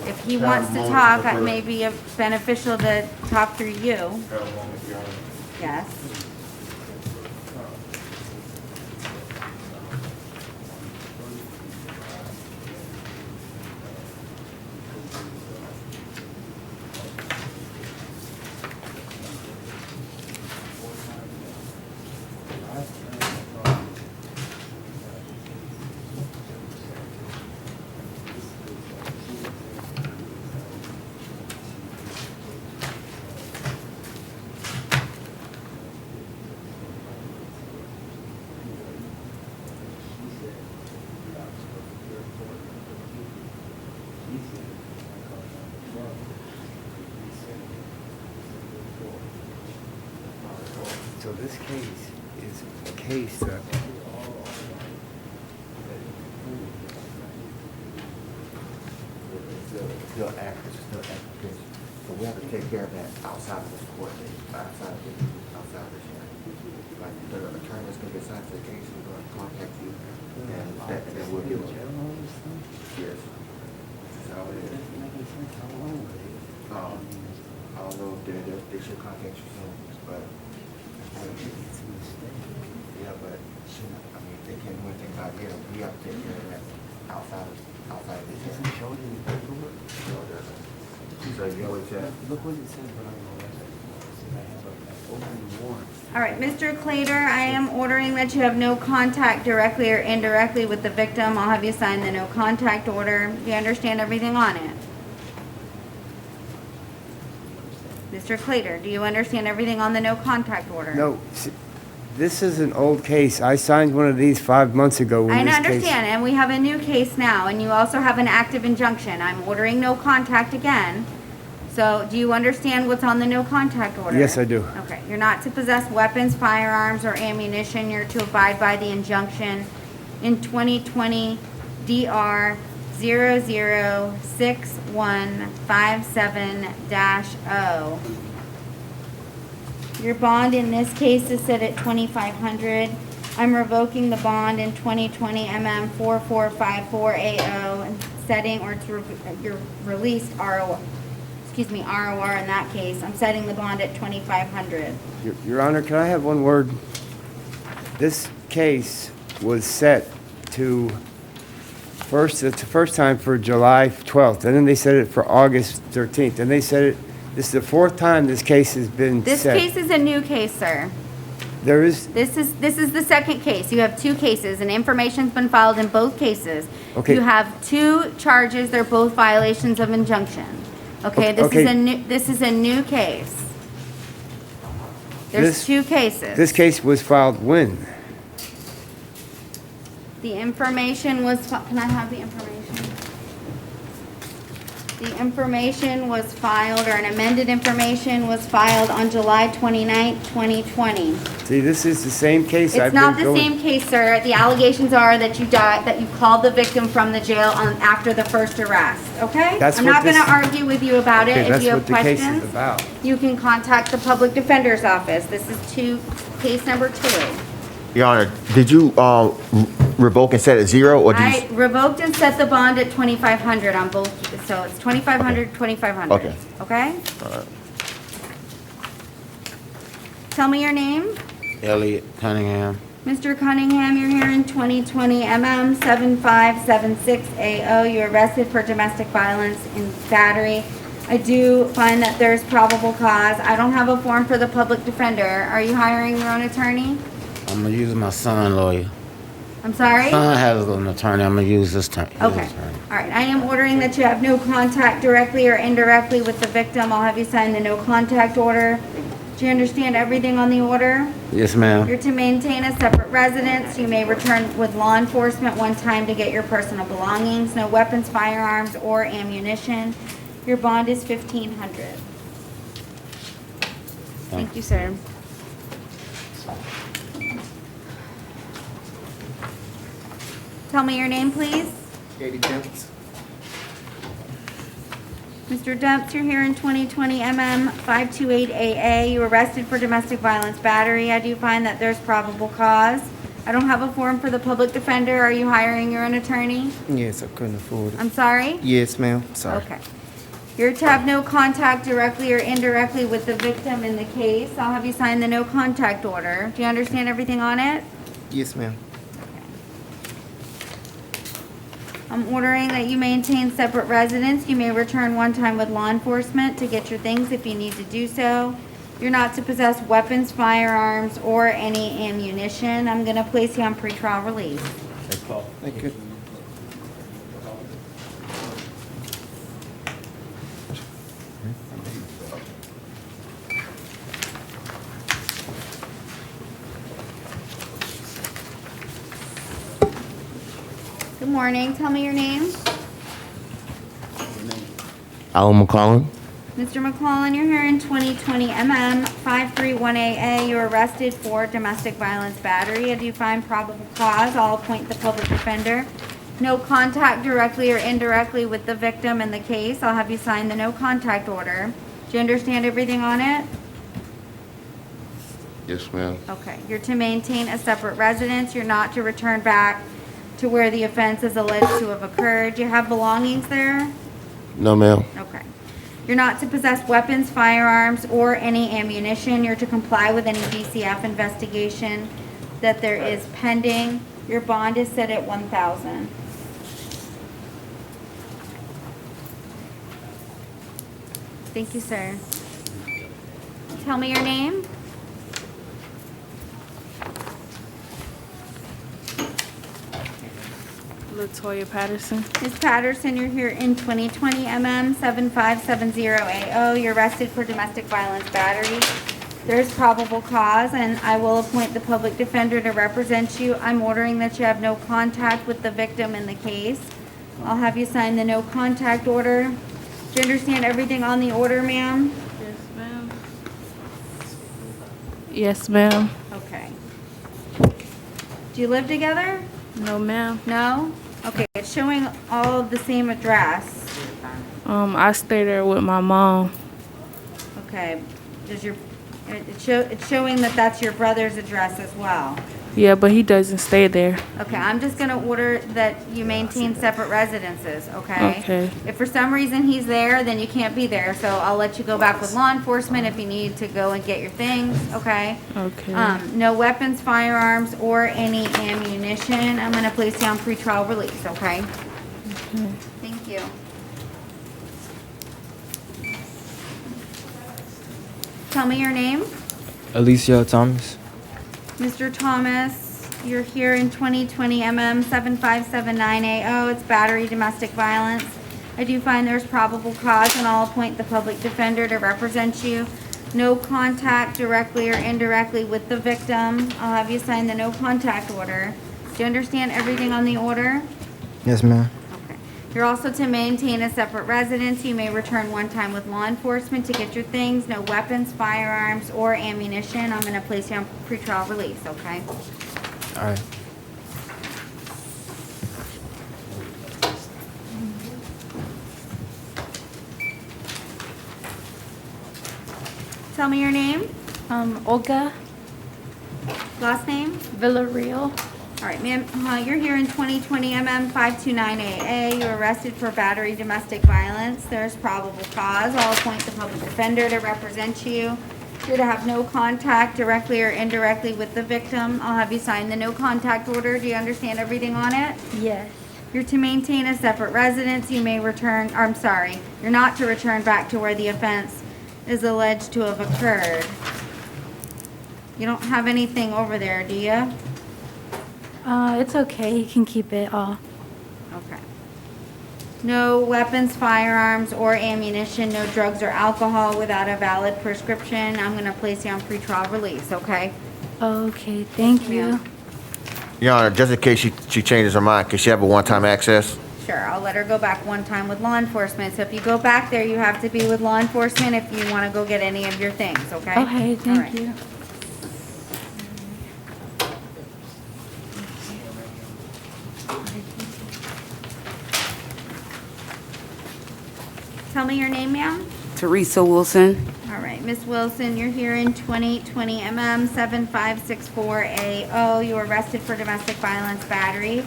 If he wants to talk, it may be beneficial to talk through you. Yes. So this case is a case that Still active, so we have to take care of that outside of this court, outside of this hearing. Like, the attorney that's gonna get assigned to the case, we're gonna contact you, and then we'll give them. Yes. So it is. I don't know if they should contact you soon, but. Yeah, but, I mean, they can't do anything about here, we have to take care of that outside of this hearing. Show you the paperwork? No, it doesn't. So you know what it said? Look what it said, but I don't know All right, Mr. Clater, I am ordering that you have no contact directly or indirectly with the victim. I'll have you sign the no contact order. Do you understand everything on it? Mr. Clater, do you understand everything on the no contact order? No, this is an old case. I signed one of these 5 months ago. When I this understand, and we have a new case now, and you also have an active injunction. I'm ordering no contact again. So, do you understand what's on the no contact order? Yes, I do. Okay, you're not to possess weapons, firearms, or ammunition. You're to abide by the injunction in 2020 DR 006157-0. Your bond in this case is set at $2,500. I'm revoking the bond in 2020 MM 4454AO and setting, or it's your released ROR in that case. I'm setting the bond at $2,500. Your Honor, can I have one word? This case was set to it's the first time for July 12th, and then they set it for August 13th, and they said it, this is the fourth time this case has been This set. case is a new case, sir. There is, This is the second case. You have two cases, and information's been filed in both cases. Okay. You have two charges. They're both violations of injunction. Okay, this Okay. is a new case. There's This- two cases. this case was filed when? The information was, can I have the information? The information was filed, or an amended information was filed on July 29th, 2020. See, this is the same case I've It's been not the going. same case, sir. The allegations are that you died, that you called the victim from the jail after the first arrest, okay? That's I'm what not gonna this- argue with you about it. Okay, If that's you have what the case is questions, about. you can contact the public defender's office. This is case number 2. Your Honor, did you revoke and set it 0, or did you? I revoked and set the bond at $2,500 on both, so it's $2,500, $2,500. Okay. Okay? All right. Tell me your name. Elliot Cunningham. Mr. Cunningham, you're here in 2020 MM 7576AO. You're arrested for domestic violence and battery. I do find that there's probable cause. I don't have a form for the public defender. Are you hiring your own attorney? I'm gonna use my son lawyer. I'm sorry? Son has an attorney. I'm gonna use this time. Okay. All right. I am ordering that you have no contact directly or indirectly with the victim. I'll have you sign the no contact order. Do you understand everything on the order? Yes, ma'am. You're to maintain a separate residence. You may return with law enforcement one time to get your personal belongings. No weapons, firearms, or ammunition. Your bond is $1,500. Thank you, sir. Tell me your name, please. Katie Dempsey. Mr. Dumps, you're here in 2020 MM 528AA. You were arrested for domestic violence battery. I do find that there's probable cause. I don't have a form for the public defender. Are you hiring your own attorney? Yes, I couldn't afford it. I'm sorry? Yes, ma'am. Sorry. Okay. You're to have no contact directly or indirectly with the victim in the case. I'll have you sign the no contact order. Do you understand everything on it? Yes, ma'am. I'm ordering that you maintain separate residence. You may return one time with law enforcement to get your things if you need to do so. You're not to possess weapons, firearms, or any ammunition. I'm going to place you on pretrial release. Thank you. Good morning. Tell me your name. Alan McCollum. Mr. McClellan, you're here in 2020 MM 531AA. You're arrested for domestic violence battery. I do find probable cause. I'll appoint the public defender. No contact directly or indirectly with the victim in the case. I'll have you sign the no contact order. Do you understand everything on it? Yes, ma'am. Okay. You're to maintain a separate residence. You're not to return back to where the offense is alleged to have occurred. Do you have belongings there? No, ma'am. Okay. You're not to possess weapons, firearms, or any ammunition. You're to comply with any DCF investigation that there is pending. Your bond is set at $1,000. Thank you, sir. Tell me your name. Latoya Patterson. Ms. Patterson, you're here in 2020 MM 7570AO. You're arrested for domestic violence battery. There's probable cause, and I will appoint the public defender to represent you. I'm ordering that you have no contact with the victim in the case. I'll have you sign the no contact order. Do you understand everything on the order, ma'am? Yes, ma'am. Yes, ma'am. Okay. Do you live together? No, ma'am. No? Okay, it's showing all of the same address. I stay there with my mom. Okay. It's showing that that's your brother's address as well. Yeah, but he doesn't stay there. Okay, I'm just gonna order that you maintain separate residences, okay? Okay. If for some reason he's there, then you can't be there, so I'll let you go back with law enforcement if you need to go and get your things, okay? Okay. No weapons, firearms, or any ammunition. I'm gonna place you on pretrial release, okay? Okay. Thank you. Tell me your name. Alicia Thomas. Mr. Thomas, you're here in 2020 MM 7579AO. It's battery domestic violence. I do find there's probable cause, and I'll appoint the public defender to represent you. No contact directly or indirectly with the victim. I'll have you sign the no contact order. Do you understand everything on the order? Yes, ma'am. Okay. You're also to maintain a separate residence. You may return one time with law enforcement to get your things. No weapons, firearms, or ammunition. I'm going to place you on pretrial release, okay? All right. Tell me your name. Olga Last name? Villarreal. All right, ma'am, you're here in 2020 MM 529AA. You're arrested for battery domestic violence. There's probable cause. I'll appoint the public defender to represent you. You're to have no contact directly or indirectly with the victim. I'll have you sign the no contact order. Do you understand everything on it? Yes. You're to maintain a separate residence. You may return, or I'm sorry, you're not to return back to where the offense is alleged to have occurred. You don't have anything over there, do you? It's okay. He can keep it all. Okay. No weapons, firearms, or ammunition, no drugs or alcohol without a valid prescription. I'm gonna place you on pretrial release, okay? Okay, thank you. Your Honor, just in case she changes her mind, can she have a one-time access? Sure, I'll let her go back one time with law enforcement. So if you go back there, you have to be with law enforcement if you wanna go get any of your things, okay? Okay, All thank right. you. Tell me your name, ma'am. Teresa Wilson. All right, Miss Wilson, you're here in 2020 MM 7564AO. You were arrested for domestic violence battery.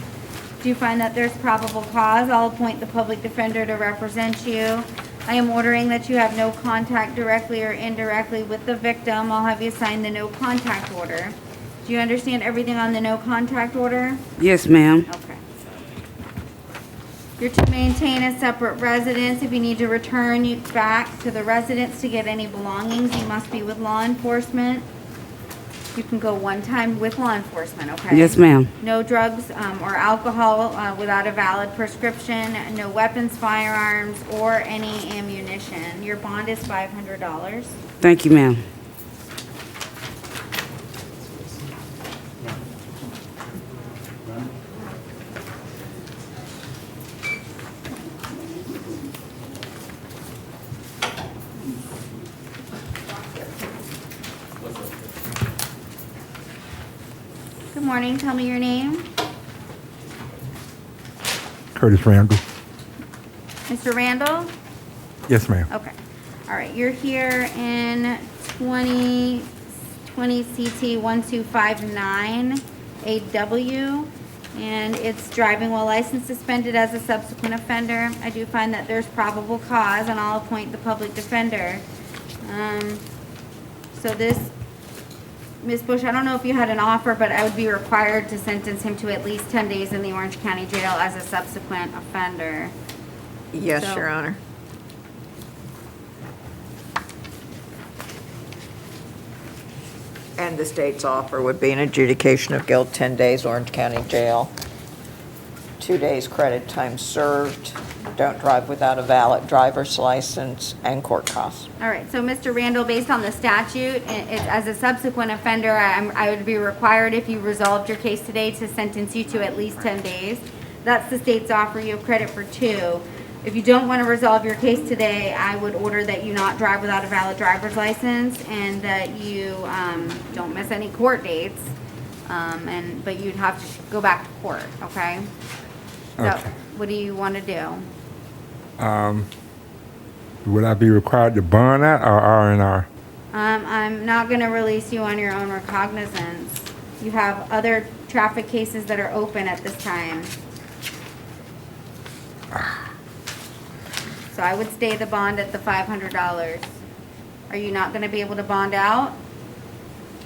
Do you find that there's probable cause? I'll appoint the public defender to represent you. I am ordering that you have no contact directly or indirectly with the victim. I'll have you sign the no contact order. Do you understand everything on the no contact order? Yes, ma'am. Okay. You're to maintain a separate residence. If you need to return you back to the residence to get any belongings, you must be with law enforcement. You can go one time with law enforcement, okay? Yes, ma'am. No drugs or alcohol without a valid prescription, no weapons, firearms, or any ammunition. Your bond is $500. Thank you, ma'am. Good morning, tell me your name. Curtis Randall. Mr. Randall? Yes, ma'am. Okay. All right, you're here in 20 CT 1259 AW, and it's driving while license suspended as a subsequent offender. I do find that there's probable cause, and I'll appoint the public defender. So this, Ms. Bush, I don't know if you had an offer, but I would be required to sentence him to at least 10 days in the Orange County Jail as a subsequent offender. Yes, So- Your Honor. And the state's offer would be an adjudication of guilt, 10 days Orange County Jail, 2 days credit time served, don't drive without a valid driver's license, and court costs. All right, so Mr. Randall, based on the statute, as a subsequent offender, I would be required, if you resolved your case today, to sentence you to at least 10 days. That's the state's offer. You have credit for 2. If you don't want to resolve your case today, I would order that you not drive without a valid driver's license and that you don't miss any court dates. But you'd have to go back to court, okay? So, Okay. what do you want to do? Would I be required to bond that or R&R? I'm not going to release you on your own recognizance. You have other traffic cases that are open at this time. So I would stay the bond at the $500. Are you not going to be able to bond out?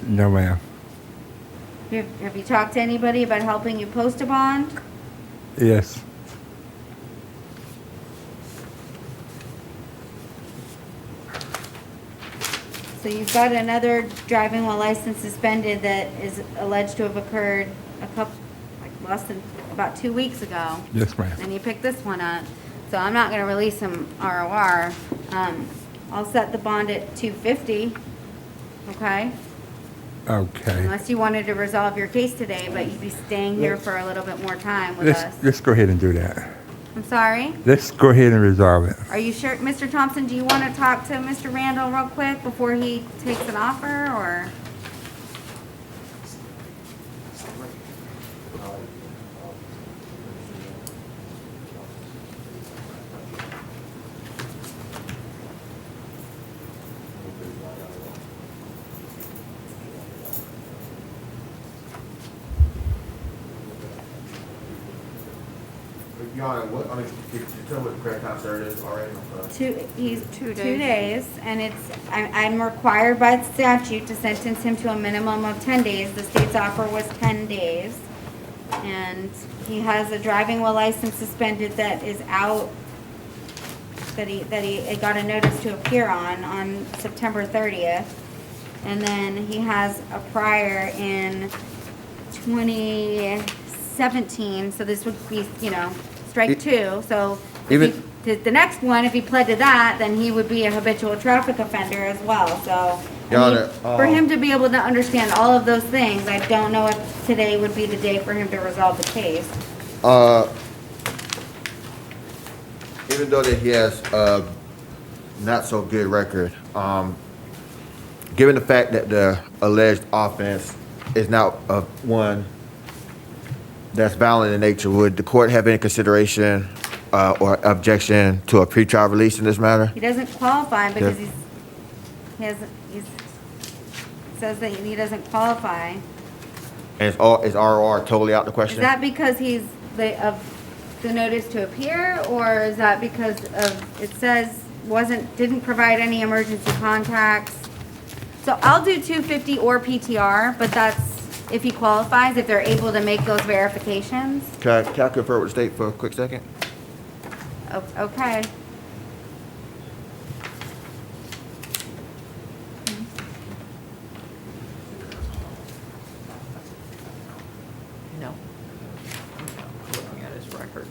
No, ma'am. Have you talked to anybody about helping you post a bond? Yes. So you've got another driving while license suspended that is alleged to have occurred less than about 2 weeks ago. Yes, ma'am. And you picked this one up. So I'm not going to release him ROR. I'll set the bond at $250. Okay? Okay. Unless you wanted to resolve your case today, but you'd be staying here for a little bit more time with us. Let's go ahead and do that. I'm sorry? Let's go ahead and resolve it. Are you sure? Mr. Thompson, do you want to talk to Mr. Randall real quick before he takes an offer, or? Your Honor, did you tell what the credit time served is already? He's 2 days, and I'm required by statute to sentence him to a minimum of 10 days. The state's offer was 10 days. And he has a driving while license suspended that is out, that he got a notice to appear on September 30th. And then he has a prior in 2016 17, so this would be, strike two. So Even- the next one, if he pled to that, then he would be a habitual traffic offender as well, so. I Your mean, Honor, for him to be able to understand all of those things, I don't know if today would be the day for him to resolve the case. Even though that he has a not so good record, given the fact that the alleged offense is now one that's violent in nature, would the court have any consideration or objection to a pretrial release in this matter? He doesn't qualify because Yeah. it says that he doesn't qualify. And is ROR totally out the Is question? that because he's of the notice to appear, or is that because of, it says didn't provide any emergency contacts? So I'll do 250 or PTR, but that's if he qualifies, if they're able to make those verifications. Can I confer with the state for a quick second? Okay. No. Looking at his record.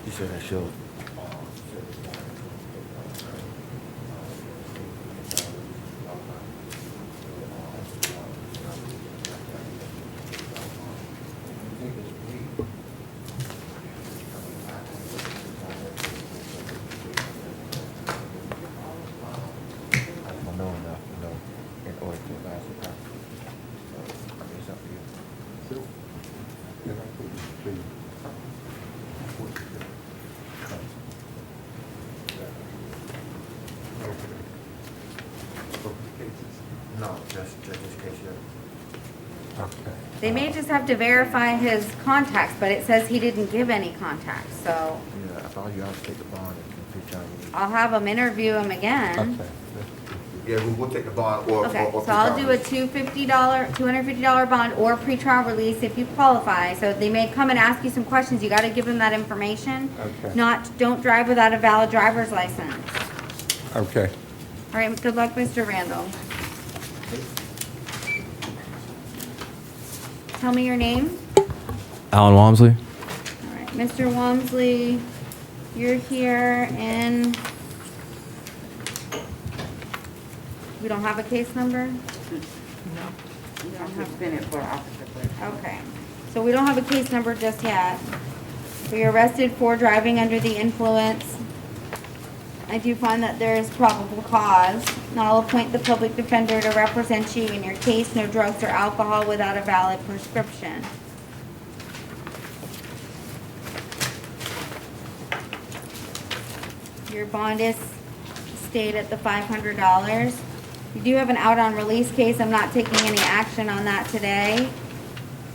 You said that she'll. No, just this case here. Okay. They may just have to verify his contacts, but it says he didn't give any contacts, so Yeah, I thought you had to take the bond and pretrial release. I'll have him interview him again. Yeah, we'll take the bond or Okay, or so I'll pretrial do a release. $250 bond or pretrial release if you qualify. So they may come and ask you some questions. You gotta give them that information. Okay. Don't drive without a valid driver's license. Okay. All right, good luck, Mr. Randall. Tell me your name. Alan Walmsley. All right, Mr. Walmsley, you're here and we don't have a case number? No. You don't have to it for officer clerk. Okay, so we don't have a case number just yet. So you're arrested for driving under the influence. I do find that there is probable cause. Now I'll appoint the public defender to represent you in your case. No drugs or alcohol without a valid prescription. Your bond is stayed at the $500. You do have an out on release case. I'm not taking any action on that today.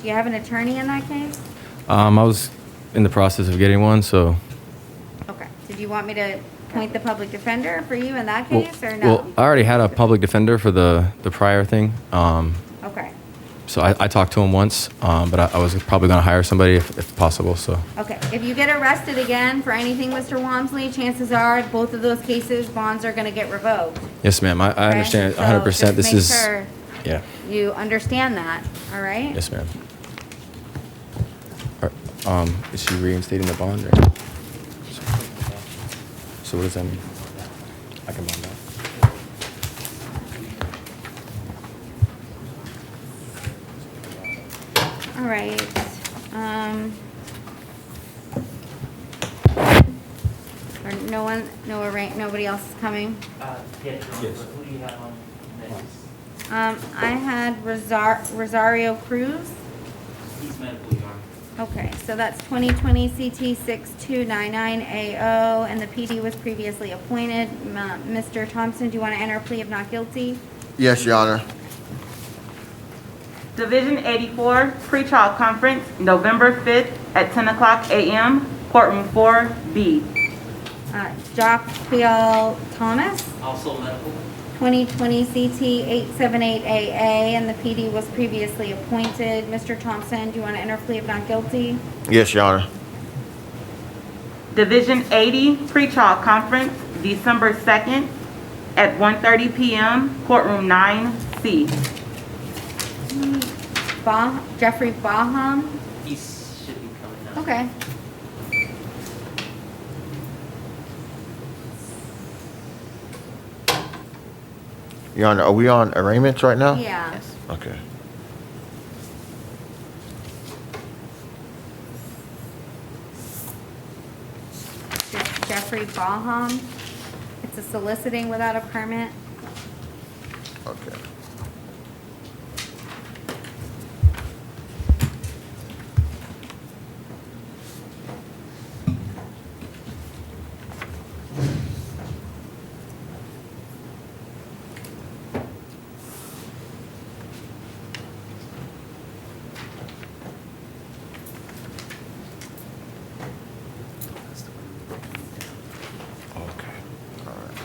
Do you have an attorney in that case? I was in the process of getting one, so. Okay. Did you want me to appoint the public defender for you in that Well, case, or no? well, I already had a public defender for the prior thing. Okay. So I talked to him once, but I was probably going to hire somebody if possible. So Okay. If you get arrested again for anything, Mr. Walmsley, chances are both of those cases, bonds are going to get revoked. yes, ma'am. I Okay? understand So 100%. just This make is sure yeah. you understand that. All right. Yes, ma'am. Is she reinstating the bond? Or? So what does that mean? I can bond out. All right. Or nobody else is coming? Yes. Who do you have on next? I had Rosario Cruz. He's medical yard. Okay, so that's 2020 CT 6299AO, and the PD was previously appointed. Mr. Thompson, do you want to enter a plea of not guilty? Yes, Your Honor. Division 84, pretrial conference, November 5th at 10 o'clock a.m., courtroom 4B. Jacquiel Thomas, Also medical. 2020 CT 878AA, and the PD was previously appointed. Mr. Thompson, do you want to enter a plea of not guilty? Yes, Your Honor. Division 80, pretrial conference, December 2nd at 1:30 p.m., courtroom 9C. Jeffrey Baham? He should be coming out. Okay. Your Honor, are we on arraignments right now? Yeah. Okay. Jeffrey Baham. It's a soliciting without a permit. Okay. Okay. All right.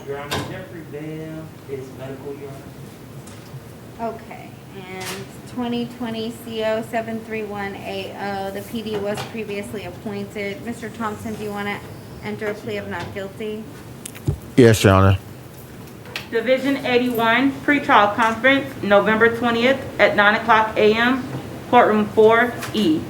Your Honor, Jeffrey Bell is medical, Your Honor. Okay, and 2020 CO 731AO, the PD was previously appointed. Mr. Thompson, do you want to enter a plea of not guilty? Yes, Your Honor. Division 81, pretrial conference, November 20th at 9:00 a.m., courtroom 4E.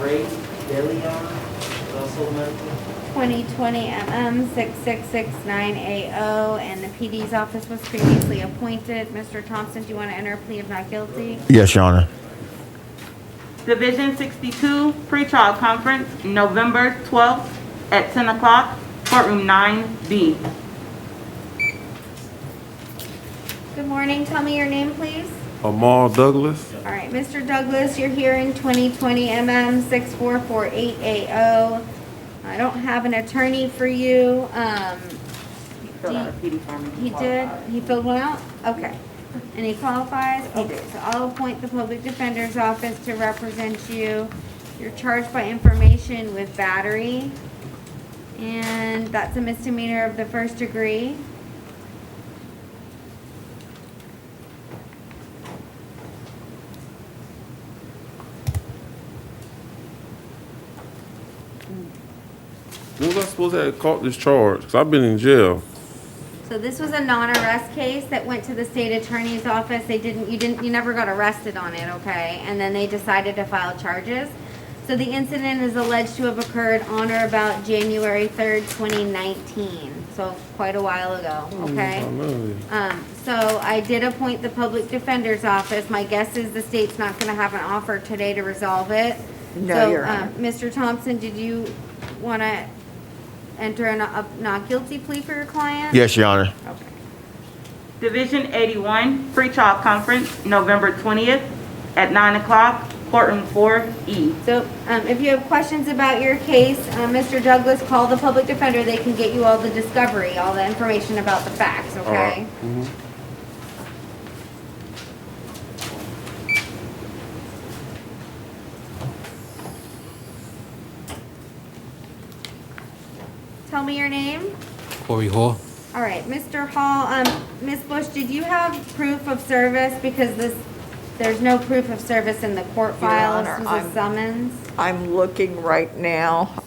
Ray DeLeon is also medical. 2020 MM 6669AO, and the PD's office was previously appointed. Mr. Thompson, do you want to enter a plea of not guilty? Yes, Your Honor. Division 62, pretrial conference, November 12th at 10:00, courtroom 9B. Good morning. Tell me your name, please. Amal Douglas. All right, Mr. Douglas, you're here in 2020 MM 6448AO. I don't have an attorney for you. Fill out a PD form. He did? He filled one out? Okay. And he qualifies? Okay, so I'll appoint the public defender's office to represent you. You're charged by information with battery, and that's a misdemeanor of the first degree. When was I supposed to have caught this charge? Because I've been in jail. So this was a non-arrest case that went to the state attorney's office. You never got arrested on it, okay? And then they decided to file charges. So the incident is alleged to have occurred on or about January 3rd, 2019, so quite a while ago, okay? So I did appoint the public defender's office. My guess is the state's not gonna have an offer today to resolve it. No, Your Honor. Mr. Thompson, did you wanna enter a not guilty plea for your client? Yes, Your Honor. Okay. Division 81, pretrial conference, November 20th at 9 o'clock, courtroom 4E. So, if you have questions about your case, Mr. Douglas, call the public defender. They can get you all the discovery, all the information about the facts, okay? Tell me your name. Corey Hall. All right, Mr. Hall, Ms. Bush, did you have proof of service? Because there's no proof of service in the court Your files. Honor, This was a summons. I'm looking right now.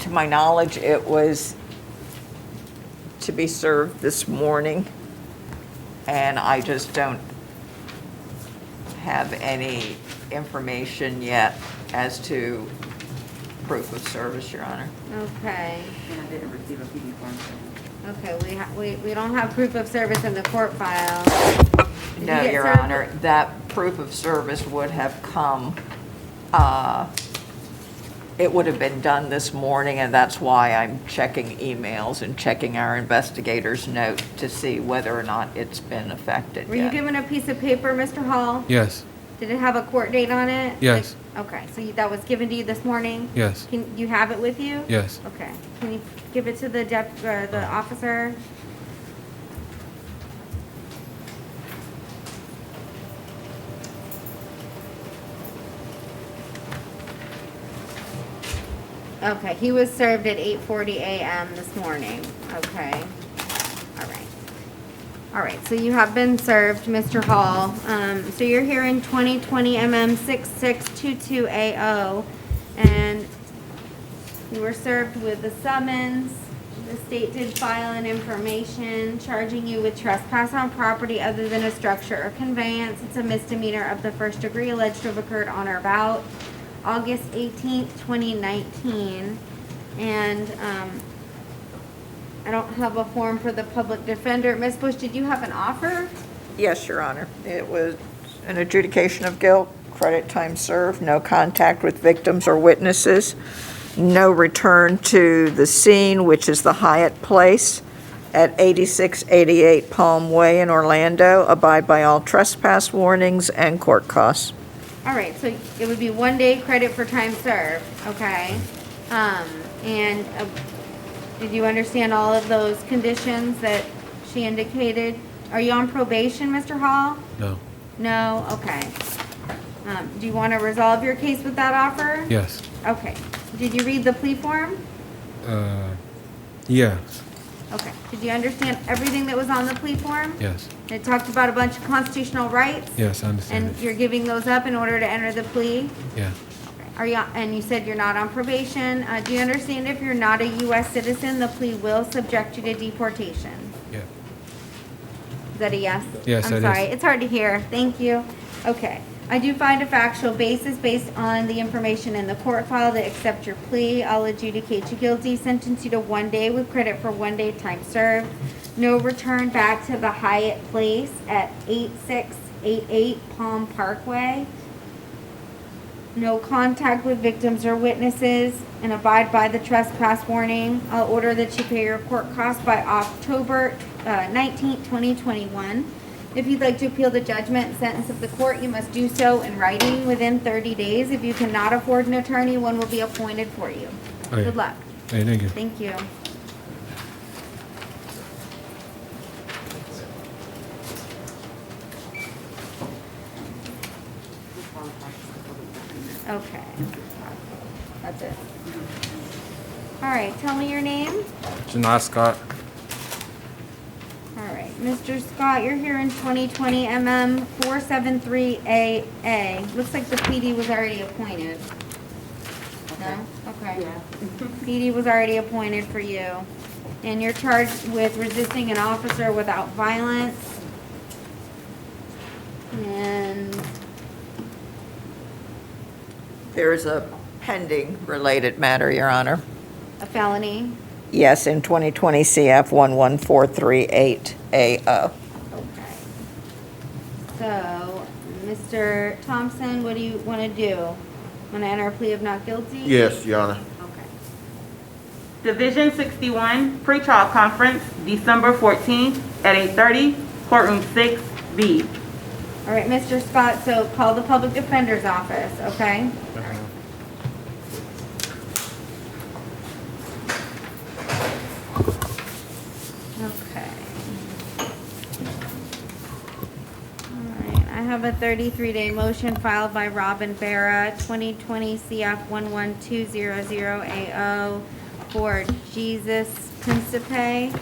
To my knowledge, it was to be served this morning, and I just don't have any information yet as to proof of service, Your Honor. Okay. And I didn't receive a PD form. Okay, we don't have proof of service in the court file. Did No, you get Your served? Honor, that proof of service would have come, it would have been done this morning, and that's why I'm checking emails and checking our investigator's note to see whether or not it's been affected Were you yet. given a piece of paper, Mr. Hall? Yes. Did it have a court date on it? Yes. Okay, so that was given to you this morning? Yes. Can you have it with you? Yes. Okay, can you give it to the officer? Okay, he was served at 8:40 a.m. this morning. Okay, all right. All right, so you have been served, Mr. Hall. So you're here in 2020 MM 6622AO, and you were served with the summons. The state did file an information charging you with trespass on property other than a structure or conveyance. It's a misdemeanor of the first degree alleged to have occurred on or about August 18th, 2019. And I don't have a form for the public defender. Ms. Bush, did you have an offer? Yes, Your Honor. It was an adjudication of guilt, credit time served, no contact with victims or witnesses, no return to the scene, which is the Hyatt Place at 8688 Palm Way in Orlando, abide by all trespass warnings and court costs. All right, so it would be 1 day credit for time served, okay? And did you understand all of those conditions that she indicated? Are you on probation, Mr. Hall? No. No? Okay. Do you want to resolve your case with that offer? Yes. Okay. Did you read the plea form? Yes. Okay. Did you understand everything that was on the plea form? Yes. It talked about a bunch of constitutional rights? Yes, I understand. And you're giving those up in order to enter the plea? Yeah. Are you, and you said you're not on probation. Do you understand if you're not a U.S. citizen, the plea will subject you to deportation? Yeah. Is that a yes? Yes, I'm that is. sorry, it's hard to hear. Thank you. Okay. I do find a factual basis based on the information in the court file to accept your plea. I'll adjudicate you guilty, sentence you to 1 day with credit for 1 day time served. No return back to the Hyatt Place at 8688 Palm Parkway. No contact with victims or witnesses, and abide by the trespass warning. I'll order that you pay your court costs by October 19th, 2021. If you'd like to appeal the judgment and sentence of the court, you must do so in writing within 30 days. If you cannot afford an attorney, one will be appointed for you. Okay. Good luck. Hey, thank you. Thank you. Okay. That's it. All right, tell me your name. Janai Scott. All right, Mr. Scott, you're here in 2020 MM 473AA. Looks like the PD was already appointed. No? Okay. Yeah. PD was already appointed for you. And you're charged with resisting an officer without violence. And There is a pending related matter, Your Honor. A felony? Yes, in 2020 CF 11438AO. Okay. So, Mr. Thompson, what do you want to do? Want to enter a plea of not guilty? Yes, Your Honor. Okay. Division 61, pretrial conference, December 14th at 8:30, courtroom 6B. All right, Mr. Scott, so call the public defender's office, okay? Okay. All right, I have a 33-day motion filed by Robin Barra, 2020 CF 11200AO for Jesus Principe.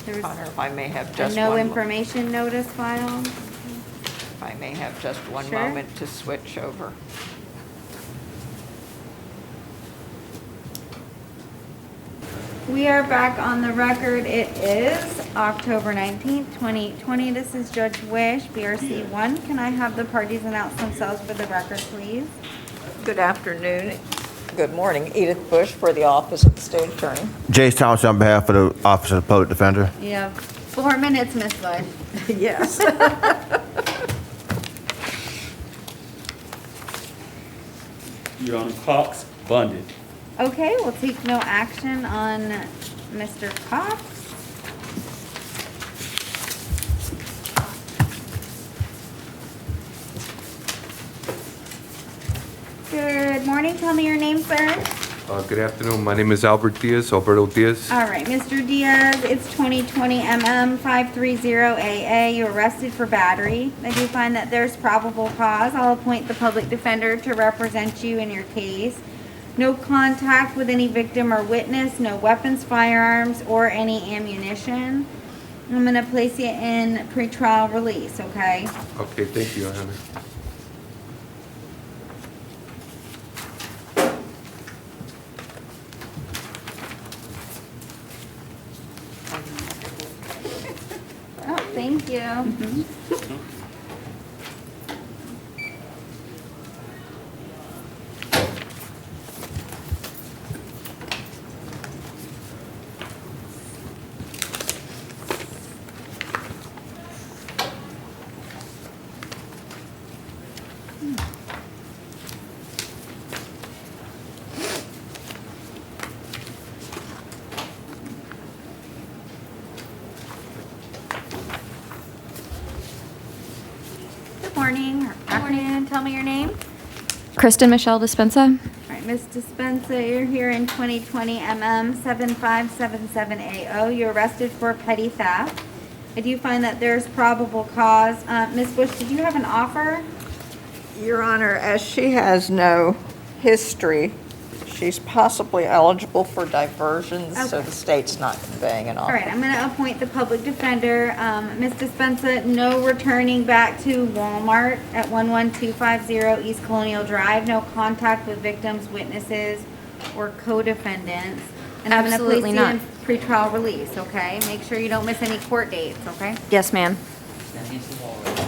There's Honor, if I may have a just no one. information notice filed. If I may have just one Sure. moment to switch over. We are back on the record. It is October 19th, 2020. This is Judge Wish, BRC 1. Can I have the parties announce themselves for the record, please? Good afternoon. Good morning. Edith Bush for the Office of the State Attorney. Jace Thompson on behalf of the Office of the Public Defender. You have 4 minutes, Ms. Bush. Yes. Your Honor, Cox, Bundy. Okay, we'll take no action on Mr. Cox. Good morning. Tell me your name, sir. Good afternoon. My name is Albert Diaz, Alberto Diaz. All right, Mr. Diaz, it's 2020 MM 530AA. You're arrested for battery. I do find that there's probable cause. I'll appoint the public defender to represent you in your case. No contact with any victim or witness, no weapons, firearms, or any ammunition. I'm gonna place you in pretrial release, okay? Okay, thank you, Your Honor. Oh, thank you. Good morning, or afternoon. Tell me your name. Kristen Michelle Dispensa. All right, Ms. Dispenza, you're here in 2020 MM 7577AO. You're arrested for petty theft. I do find that there's probable cause. Ms. Bush, did you have an offer? Your Honor, as she has no history, she's possibly eligible for diversions, so Okay. the state's not conveying an All offer. right, I'm going to appoint the public defender. Ms. Dispenza, no returning back to Walmart at 11250 East Colonial Drive. No contact with victims, witnesses, or co-defendants. And I'm going to place Absolutely you not. in pretrial release, okay? Make sure you don't miss any court dates, okay? Yes, ma'am. Stand against the wall right there.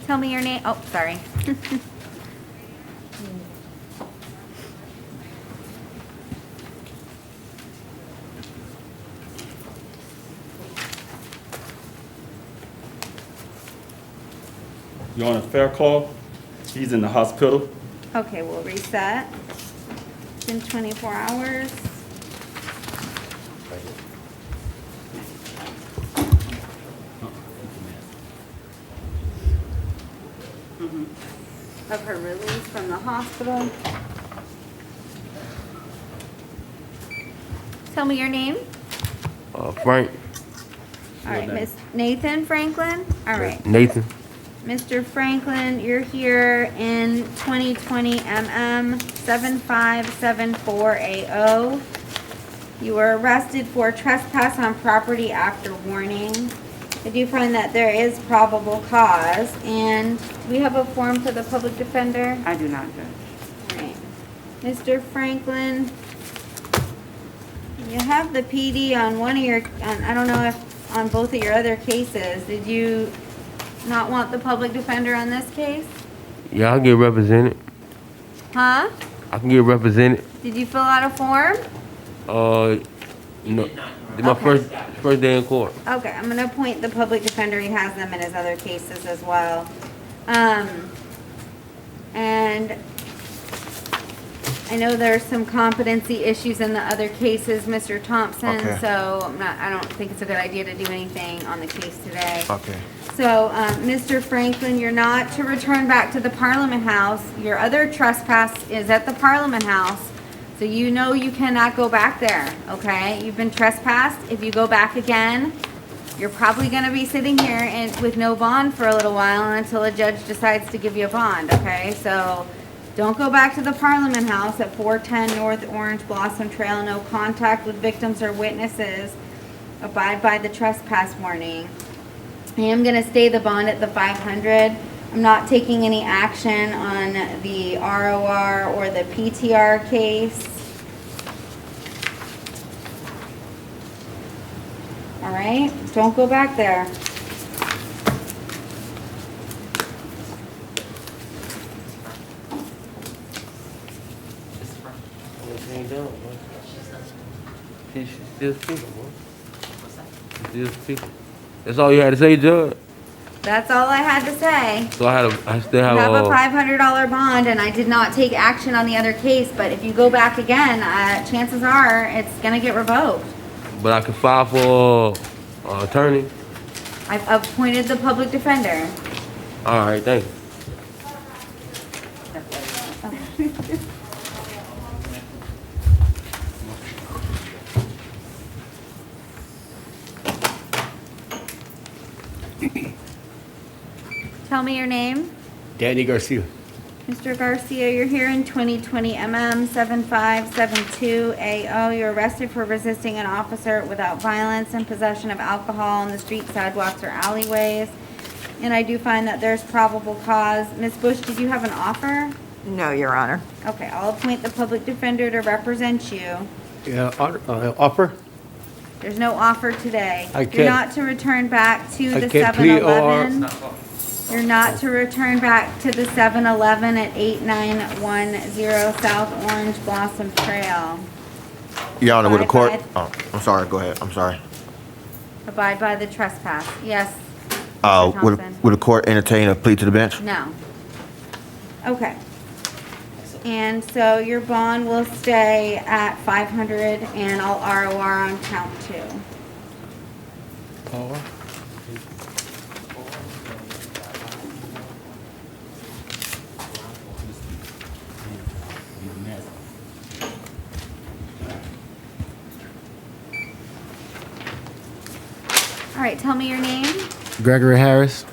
Tell me your name. Oh, sorry. Your Honor, Fairclough, he's in the hospital. Okay, we'll reset. It's been 24 hours. Of her release from the hospital. Tell me your name. Frank. All right, Miss Nathan Franklin. All right. Nathan. Mr. Franklin, you're here in 2020 MM 7574AO. You were arrested for trespass on property after warning. I do find that there is probable cause, and do we have a form for the public defender? I do not, Judge. All right. Mr. Franklin, you have the PD on one of your, I don't know if on both of your other cases. Did you not want the public defender on this case? Yeah, I can get represented. Huh? I can get represented. Did you fill out a form? No. My first day in court. Okay, I'm gonna appoint the public defender. He has them in his other cases as well. And I know there's some competency issues in the other cases, Mr. Thompson, Okay. so I don't think it's a good idea to do anything on the case today. Okay. So, Mr. Franklin, you're not to return back to the Parliament House. Your other trespass is at the Parliament House, so you know you cannot go back there, okay? You've been trespassed. If you go back again, you're probably gonna be sitting here and with no bond for a little while until a judge decides to give you a bond, okay? So, don't go back to the Parliament House at 410 North Orange Blossom Trail. No contact with victims or witnesses. Abide by the trespass warning. I am gonna stay the bond at the 500. I'm not taking any action on the ROR or the PTR case. All right, don't go back there. She's still speaking, boy. She's still speaking. That's all you had to say, Judge? That's all I had to say. So I still You have have a $500 bond, and I did not take action on the other case, but if you go back again, chances are it's gonna get revoked. but I can file for attorney. I've appointed the public defender. All right, thank you. Tell me your name. Danny Garcia. Mr. Garcia, you're here in 2020 MM 7572 AO. You're arrested for resisting an officer without violence and possession of alcohol on the street, sidewalks, or alleyways. And I do find that there's probable cause. Ms. Bush, did you have an offer? No, Your Honor. Okay, I'll appoint the public defender to represent you. Yeah, offer? There's no offer today. I You're can't- not to return back to I the can't plea 7-Eleven. You're not to return back to the 7-Eleven at 8910 South Orange Blossom Trail. Your Honor, with the court, Abide oh, I'm sorry, go ahead, I'm sorry. Abide by the trespass. Yes. Uh, Mr. would, Thompson. would the court entertain a plea to the bench? No. Okay. And so your bond will stay at 500 and I'll ROR on count 2. All right, tell me your name. Gregory Harris.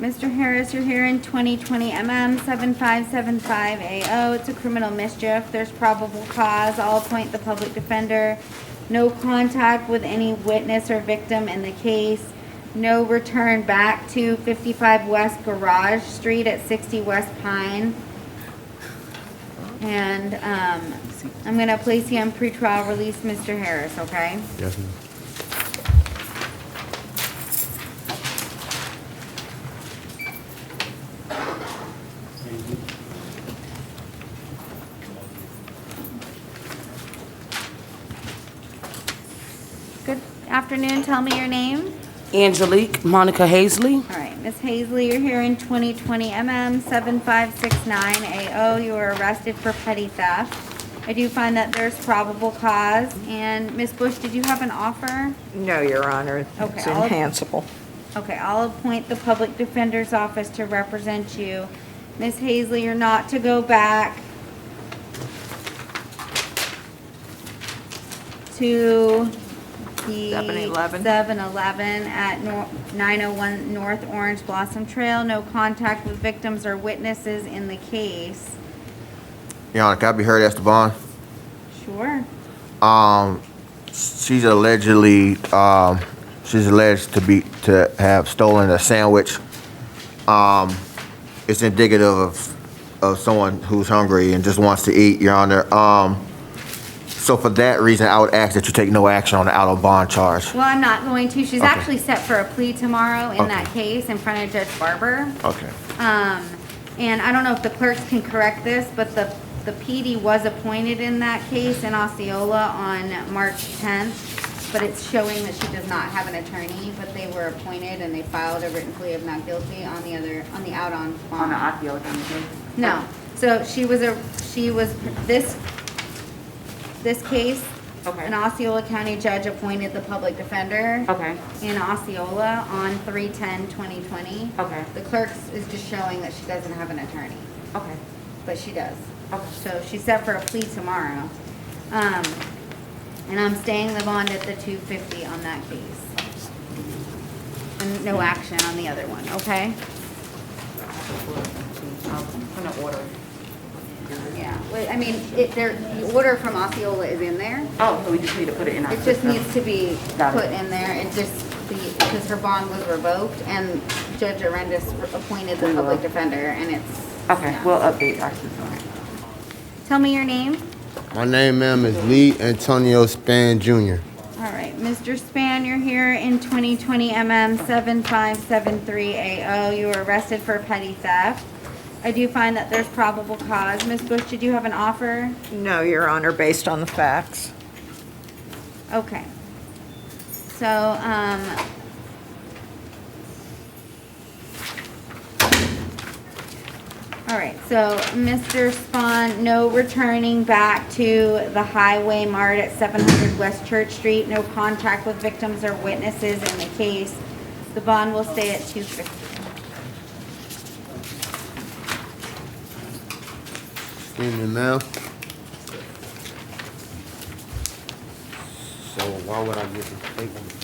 Mr. Harris, you're here in 2020 MM 7575 AO. It's a criminal mischief. There's probable cause. I'll appoint the public defender. No contact with any witness or victim in the case. No return back to 55 West Garage Street at 60 West Pine. And I'm going to place you on pretrial release, Mr. Harris, okay? Yes, ma'am. Good afternoon. Tell me your name. Angelique Monica Hazley. All right, Ms. Hazley, you're here in 2020 MM 7569 AO. You were arrested for petty theft. I do find that there's probable cause. And Ms. Bush, did you have an offer? No, Your Honor. Okay, It's I'll- enhanceable. Okay, I'll appoint the public defender's office to represent you. Ms. Hazley, you're not to go back to the 7-Eleven. 7-Eleven at 901 North Orange Blossom Trail. No contact with victims or witnesses in the case. Your Honor, can I be heard as the bond? Sure. She's allegedly, she's alleged to have stolen a sandwich. It's indicative of someone who's hungry and just wants to eat, Your Honor. So for that reason, I would ask that you take no action on the out of bond charge. Well, I'm not going to. She's Okay. actually set for a plea tomorrow in Okay. that case in front of Judge Barber. Okay. And I don't know if the clerks can correct this, but the PD was appointed in that case in Osceola on March 10th, but it's showing that she does not have an attorney, but they were appointed and they filed a written plea of not guilty on the out on bond. On the Osceola County case? No, so this case, Okay. an Osceola County judge appointed the public defender. Okay. In Osceola on 3/10/2020. Okay. The clerk's is just showing that she doesn't have an attorney, Okay. but she does. Okay. So she's set for a plea tomorrow. And I'm staying the bond at the 250 on that case. And no action on the other one, okay? I'm gonna order. Yeah, wait, I mean, the order from Osceola is in there. Oh, so we just need to put it in our It just system. needs to be Got it. put in there. It just, because her bond was revoked and Judge Arendis appointed the We will. public defender and it's. Okay, we'll update our system. Tell me your name. My name, ma'am, is Lee Antonio Span Jr. All right, Mr. Span, you're here in 2020 MM 7573AO. You were arrested for petty theft. I do find that there's probable cause. Ms. Bush, did you have an offer? No, Your Honor, based on the facts. Okay. So, all right, so Mr. Spahn, no returning back to the Highway Mart at 700 West Church Street, no contact with victims or witnesses in the case. The bond will stay at 250. Excuse me, ma'am. So why would I get this statement?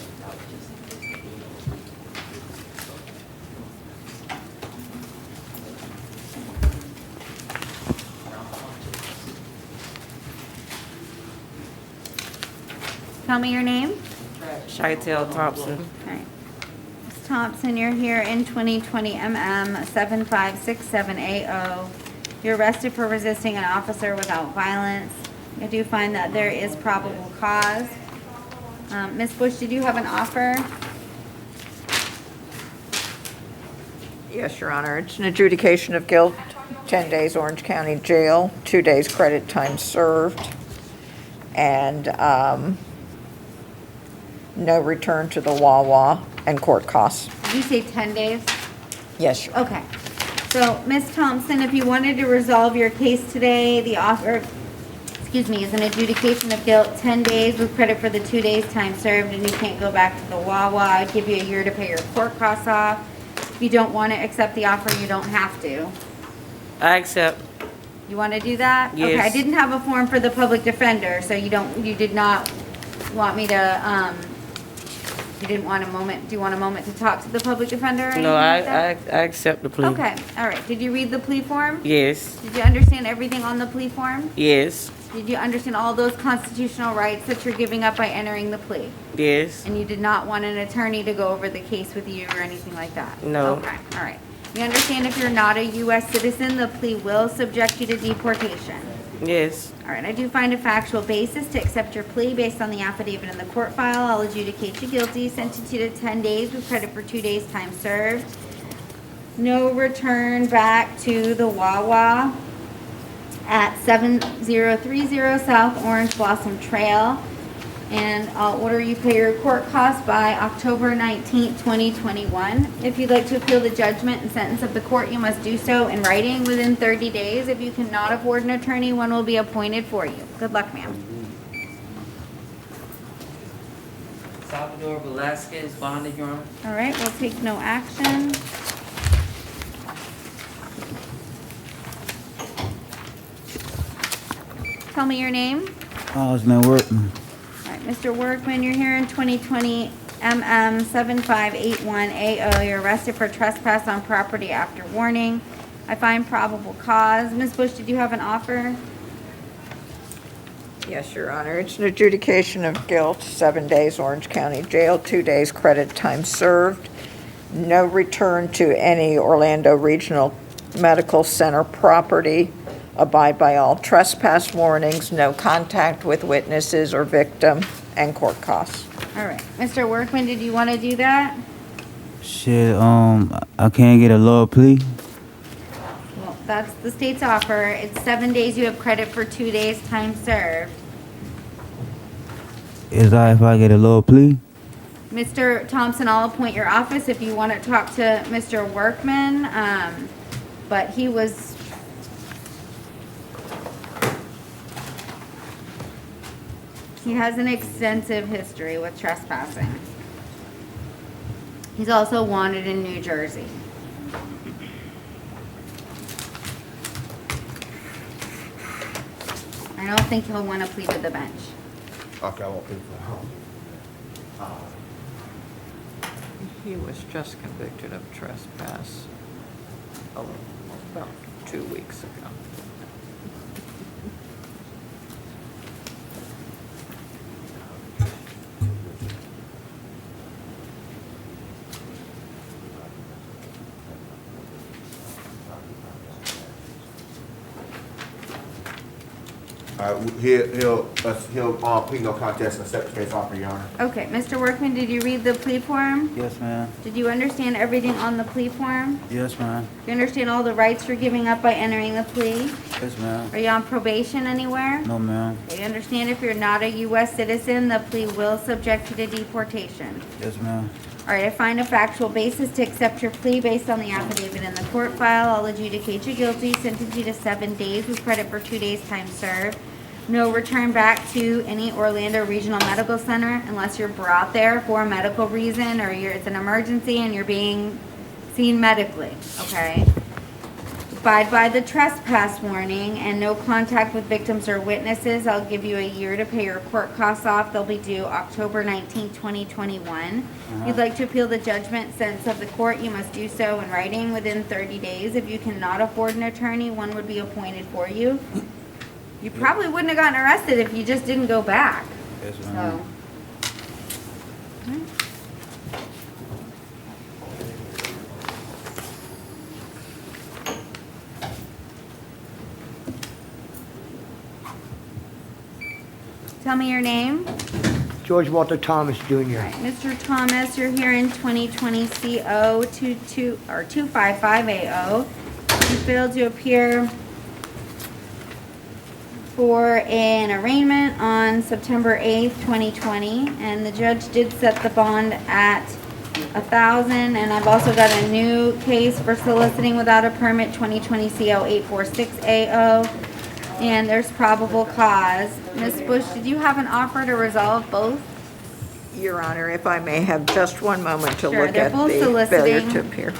Tell me your name. Shitel Thompson. All right. Ms. Thompson, you're here in 2020 MM 7567AO. You're arrested for resisting an officer without violence. I do find that there is probable cause. Ms. Bush, did you have an offer? Yes, Your Honor. It's an adjudication of guilt, 10 days Orange County Jail, 2 days credit time served, and no return to the Wawa and court costs. Did you say 10 days? Yes, Your Honor. Okay. So, Ms. Thompson, if you wanted to resolve your case today, the offer, is an adjudication of guilt, 10 days with credit for the 2 days time served, and you can't go back to the Wawa. I'd give you a year to pay your court costs off. If you don't want to accept the offer, you don't have to. I accept. You want to do that? Yes. Okay, I didn't have a form for the public defender, so you did not want me to, you didn't want a moment, do you want a moment to talk to the public defender or anything No, like that? I accept the plea. Okay, all right. Did you read the plea form? Yes. Did you understand everything on the plea form? Yes. Did you understand all those constitutional rights that you're giving up by entering the plea? Yes. And you did not want an attorney to go over the case with you or anything like that? No. Okay, all right. You understand if you're not a U.S. citizen, the plea will subject you to deportation? Yes. All right, I do find a factual basis to accept your plea based on the affidavit in the court file. I'll adjudicate you guilty, sentence you to 10 days with credit for 2 days time served. No return back to the Wawa at 7030 South Orange Blossom Trail. And I'll order you pay your court costs by October 19th, 2021. If you'd like to appeal the judgment and sentence of the court, you must do so in writing within 30 days. If you cannot afford an attorney, one will be appointed for you. Good luck, ma'am. Salvador Velasquez, bonded, Your Honor. All right, we'll take no action. Tell me your name. Osman Workman. All right, Mr. Workman, you're here in 2020 MM 7581AO. You're arrested for trespass on property after warning. I find probable cause. Ms. Bush, did you have an offer? Yes, Your Honor. It's an adjudication of guilt, 7 days Orange County Jail, 2 days credit time served, no return to any Orlando Regional Medical Center property, abide by all trespass warnings, no contact with witnesses or victim, and court costs. All right. Mr. Workman, did you want to do that? Shit, I can't get a lower plea. Well, that's the state's offer. It's 7 days. You have credit for 2 days time served. Is that if I get a lower plea? Mr. Thompson, I'll appoint your office if you want to talk to Mr. Workman. But he has an extensive history with trespassing. He's also wanted in New Jersey. I don't think he'll want to plead to the bench. Okay, I won't pay for He was just convicted of trespass about 2 weeks ago. He'll plead no contest and accept the state's offer, Your Honor. Okay, Mr. Workman, did you read the plea form? Yes, ma'am. Did you understand everything on the plea form? Yes, ma'am. Do you understand all the rights you're giving up by entering the plea? Yes, ma'am. Are you on probation anywhere? No, ma'am. Do you understand if you're not a U.S. citizen, the plea will subject you to deportation? Yes, ma'am. All right, I find a factual basis to accept your plea based on the affidavit in the court file. I'll adjudicate you guilty, sentence you to 7 days with credit for 2 days time served. No return back to any Orlando Regional Medical Center unless you're brought there for a medical reason or it's an emergency and you're being seen medically, okay? Abide by the trespass warning and no contact with victims or witnesses. I'll give you a year to pay your court costs off. They'll be due October 19, 2021. If you'd like to appeal the judgment sentence of the court, you must do so in writing within 30 days. If you cannot afford an attorney, one would be appointed for you. You probably wouldn't have gotten arrested if you just didn't go back. Yes, ma'am. So. Tell me your name. George Walter Thomas, Jr. Mr. Thomas, you're here in 2020 CO 22 or 255AO. You failed to appear for an arraignment on September 8th, 2020, and the judge did set the bond at $1,000. And I've also got a new case for soliciting without a permit, 2020 CO 846AO. And there's probable cause. Ms. Bush, did you have an offer to resolve both? Your Honor, if I may have just one moment to Sure, look they're at both the failure soliciting. to appear.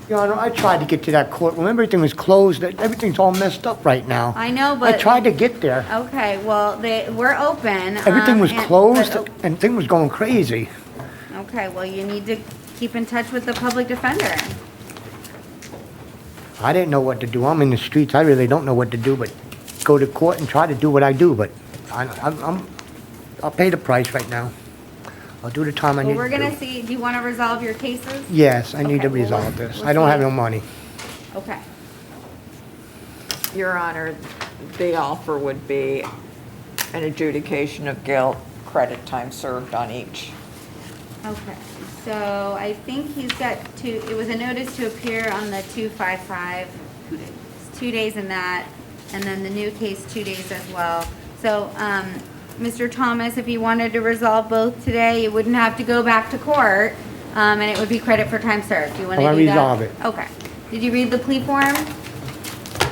Your Honor, I tried to get to that courtroom. Everything was closed. Everything's all messed up right now. I know, but I tried to get there. Okay, well, we're open. Everything was and- closed but- and things was going crazy. Okay, well, you need to keep in touch with the public defender. I didn't know what to do. I'm in the streets. I really don't know what to do but go to court and try to do what I do. But I'll pay the price right now. I'll do the time I Well, need we're to gonna do. see, do you wanna resolve your cases? Yes, I need to Okay, well, resolve this. we'll I don't see. have no money. Okay. Your Honor, the offer would be an adjudication of guilt, credit time served on each. Okay, so I think he's got it was a notice to appear on the 255. 2 days. 2 days in that, and then the new case 2 days as well. So, Mr. Thomas, if you wanted to resolve both today, you wouldn't have to go back to court, and it would be credit for time served. You want to I'll do that? resolve it. Okay. Did you read the plea form?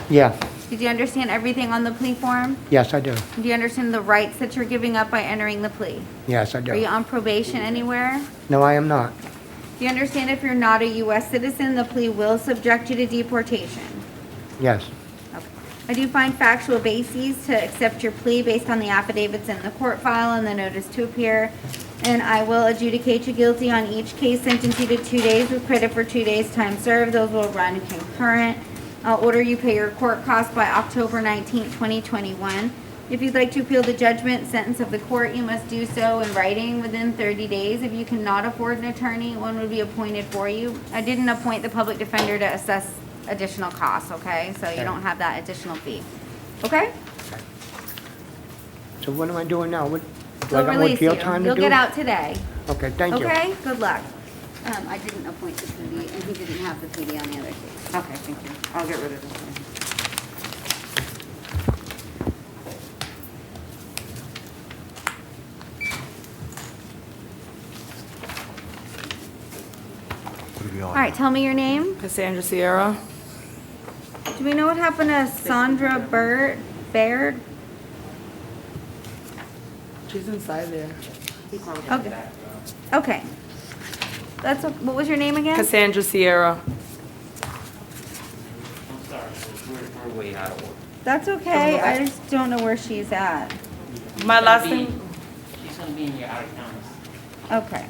Yeah, Did you understand everything on the plea form? yes, I do. Do you understand the rights that you're giving up by entering the plea? Yes, I Are you do. on probation anywhere? No, I am not. Do you understand if you're not a U.S. citizen, the plea will subject you to deportation? Yes. Okay. I do find factual bases to accept your plea based on the affidavits in the court file and the notice to appear. And I will adjudicate you guilty on each case, sentence you to 2 days with credit for 2 days time served. Those will run concurrent. I'll order you pay your court costs by October 19th, 2021. If you'd like to appeal the judgment sentence of the court, you must do so in writing within 30 days. If you cannot afford an attorney, one would be appointed for you. I didn't appoint the public defender to assess additional costs, okay? So you Okay. don't have that additional fee, okay? So what am I doing now? What, do I They'll got more release jail you. time to You'll do? get out today, Okay, thank you. okay? Good luck. I didn't appoint the PD, and he didn't have the PD on the other case. Okay, thank you. I'll get rid of this one. All right, tell me your name. Cassandra Sierra. Do we know what happened to Sandra Baird? She's inside there. Okay. Okay. What was your name again? Cassandra Sierra. I'm sorry, we're way out of order. That's okay. I just don't know where she's at. My last name. She's gonna be in your out of towners. Okay.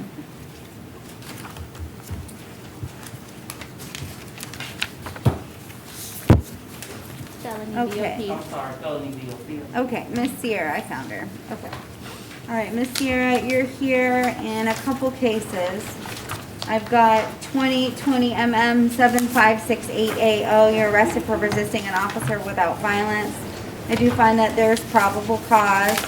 Okay. I'm sorry, felony VOP. Okay, Miss Sierra, I found her. Okay. All right, Miss Sierra, you're here in a couple cases. I've got 2020 MM 75688AO. You're arrested for resisting an officer without violence. I do find that there's probable cause.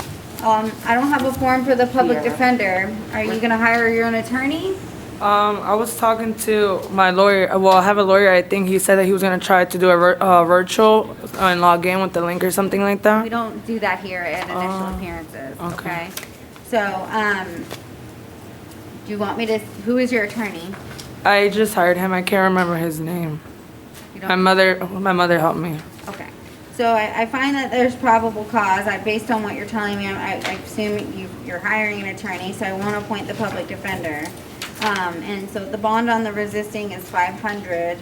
I don't have a form for the public defender. Are you gonna hire your own attorney? I was talking to my lawyer. Well, I have a lawyer. I think he said that he was gonna try to do a virtual and log in with the link or something like that. We don't do that here at initial appearances, okay? So, do you want me to, who is your attorney? I just hired him. I can't remember his name. You don't- My mother helped me. Okay, so I find that there's probable cause, based on what you're telling me, I assume you're hiring an attorney, so I won't appoint the public defender. And so the bond on the resisting is 500.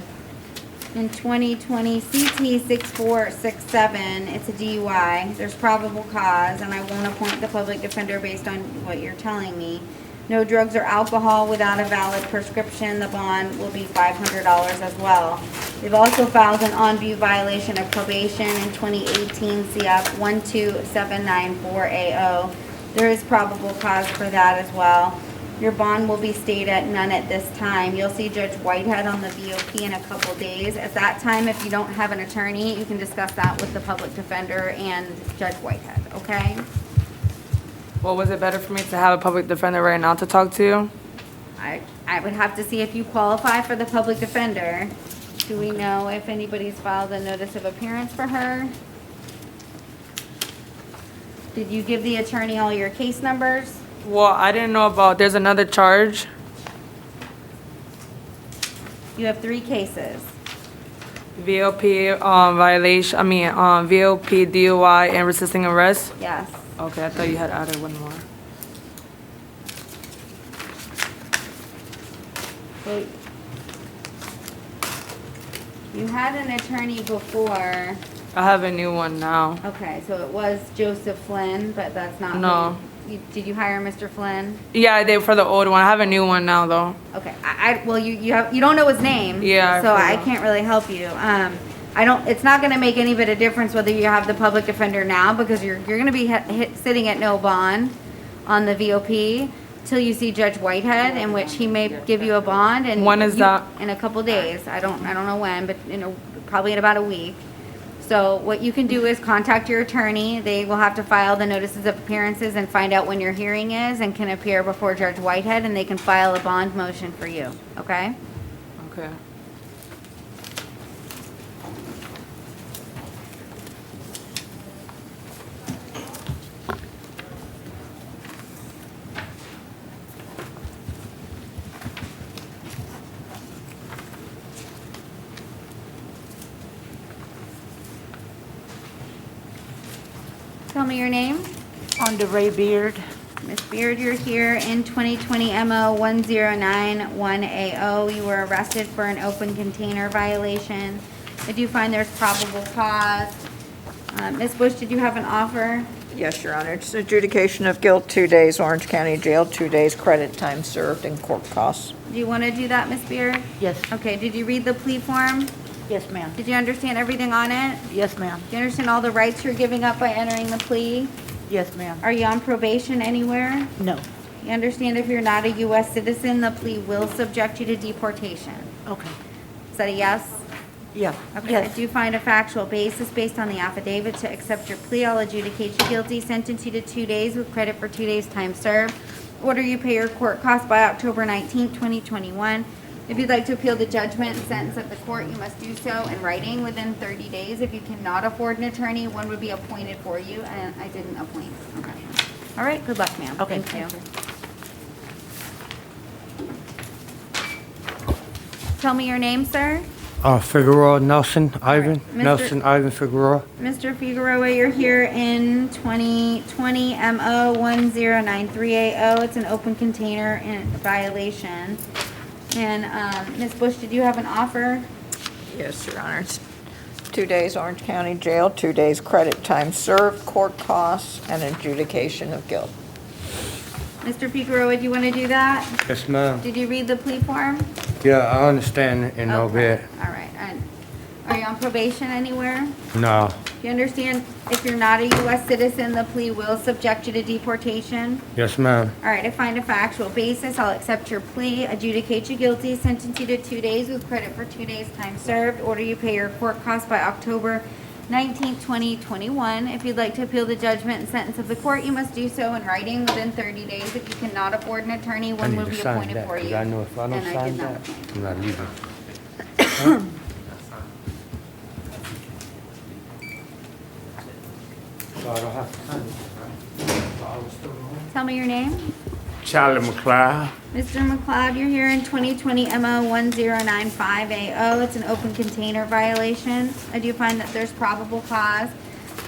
In 2020 CT 6467, it's a DUI, there's probable cause, and I won't appoint the public defender based on what you're telling me. No drugs or alcohol without a valid prescription, the bond will be $500 as well. They've also filed an on-view violation of probation in 2018 CF 12794AO. There is probable cause for that as well. Your bond will be stayed at none at this time. You'll see Judge Whitehead on the VOP in a couple days. At that time, if you don't have an attorney, you can discuss that with the public defender and Judge Whitehead, okay? Well, was it better for me to have a public defender right now to talk to you? I would have to see if you qualify for the public defender. Do we know if anybody's filed a notice of appearance for her? Did you give the attorney all your case numbers? Well, I didn't know about, there's another charge. You have 3 cases. VOP violation, VOP DUI and resisting arrest? Yes. Okay, I thought you had added one more. So you had an attorney before. I have a new one now. Okay, so it was Joseph Flynn, but that's not. No. Did you hire Mr. Flynn? Yeah, I did for the old one. I have a new one now, though. Okay, well, you don't know his name. Yeah, So I forgot. can't really help you. It's not gonna make any bit of difference whether you have the public defender now, because you're gonna be sitting at no bond on the VOP till you see Judge Whitehead, in which he may give you a bond, and. When is that? In a couple days. I don't know when, but probably in about a week. So what you can do is contact your attorney. They will have to file the notices of appearances and find out when your hearing is and can appear before Judge Whitehead, and they can file a bond motion for you, okay? Okay. Tell me your name. Ray Beard. Miss Beard, you're here in 2020 MO 1091AO. You were arrested for an open container violation. I do find there's probable cause. Ms. Bush, did you have an offer? Yes, Your Honor. It's adjudication of guilt, 2 days Orange County Jail, 2 days credit time served and court costs. Do you want to do that, Miss Beard? Yes. Okay, did you read the plea form? Yes, ma'am. Did you understand everything on it? Yes, ma'am. Do you understand all the rights you're giving up by entering the plea? Yes, ma'am. Are you on probation anywhere? No. You understand if you're not a U.S. citizen, the plea will subject you to deportation. Okay. Is that a yes? Yeah. Okay, I do find a factual basis based on the affidavit to accept your plea. I'll adjudicate you guilty, sentence you to 2 days with credit for 2 days' time served. Order you pay your court costs by October 19th, 2021. If you'd like to appeal the judgment and sentence of the court, you must do so in writing within 30 days. If you cannot afford an attorney, one would be appointed for you, and I didn't appoint. Okay. All right, good luck, ma'am. Okay, Thank you. Tell me your name, sir. Figueroa Nelson Ivan. Mr. Nelson Ivan Figueroa. Mr. Figueroa, you're here in 2020 MO 1093AO. It's an open container and violation. And Ms. Bush, did you have an offer? Yes, Your Honor. It's 2 days Orange County Jail, 2 days credit time served, court costs, and adjudication of guilt. Mr. Figueroa, do you want to do that? Yes, ma'am. Did you read the plea form? Yeah, I understand in no bit. All right. And are you on probation anywhere? No. Do you understand if you're not a U.S. citizen, the plea will subject you to deportation? Yes, ma'am. All right, I find a factual basis. I'll accept your plea, adjudicate you guilty, sentence you to 2 days with credit for 2 days' time served. Order you pay your court costs by October 19th, 2021. If you'd like to appeal the judgment and sentence of the court, you must do so in writing within 30 days. If you cannot afford an attorney, I one need will to be sign appointed that, for 'cause you. I know if I don't And I sign did not that, appoint. I'm not leaving. So I don't have to sign it, right? Tell me your name. Charlie McLeod. Mr. McLeod, you're here in 2020 MO 1095AO. It's an open container violation. I do find that there's probable cause.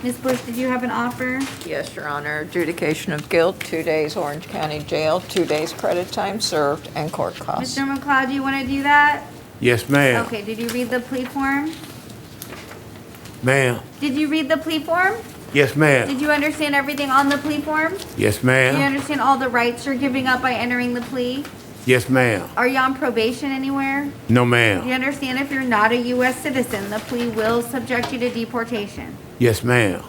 Ms. Bush, did you have an offer? Yes, Your Honor. Adjudication of guilt, 2 days Orange County Jail, 2 days credit time served, and court costs. Mr. McLeod, do you want to do that? Yes, ma'am. Okay, did you read the plea form? Ma'am. Did you read the plea form? Yes, ma'am. Did you understand everything on the plea form? Yes, Do you ma'am. understand all the rights you're giving up by entering the plea? Yes, ma'am. Are you on probation anywhere? No, Do you ma'am. understand if you're not a U.S. citizen, the plea will subject you to deportation? Yes, ma'am.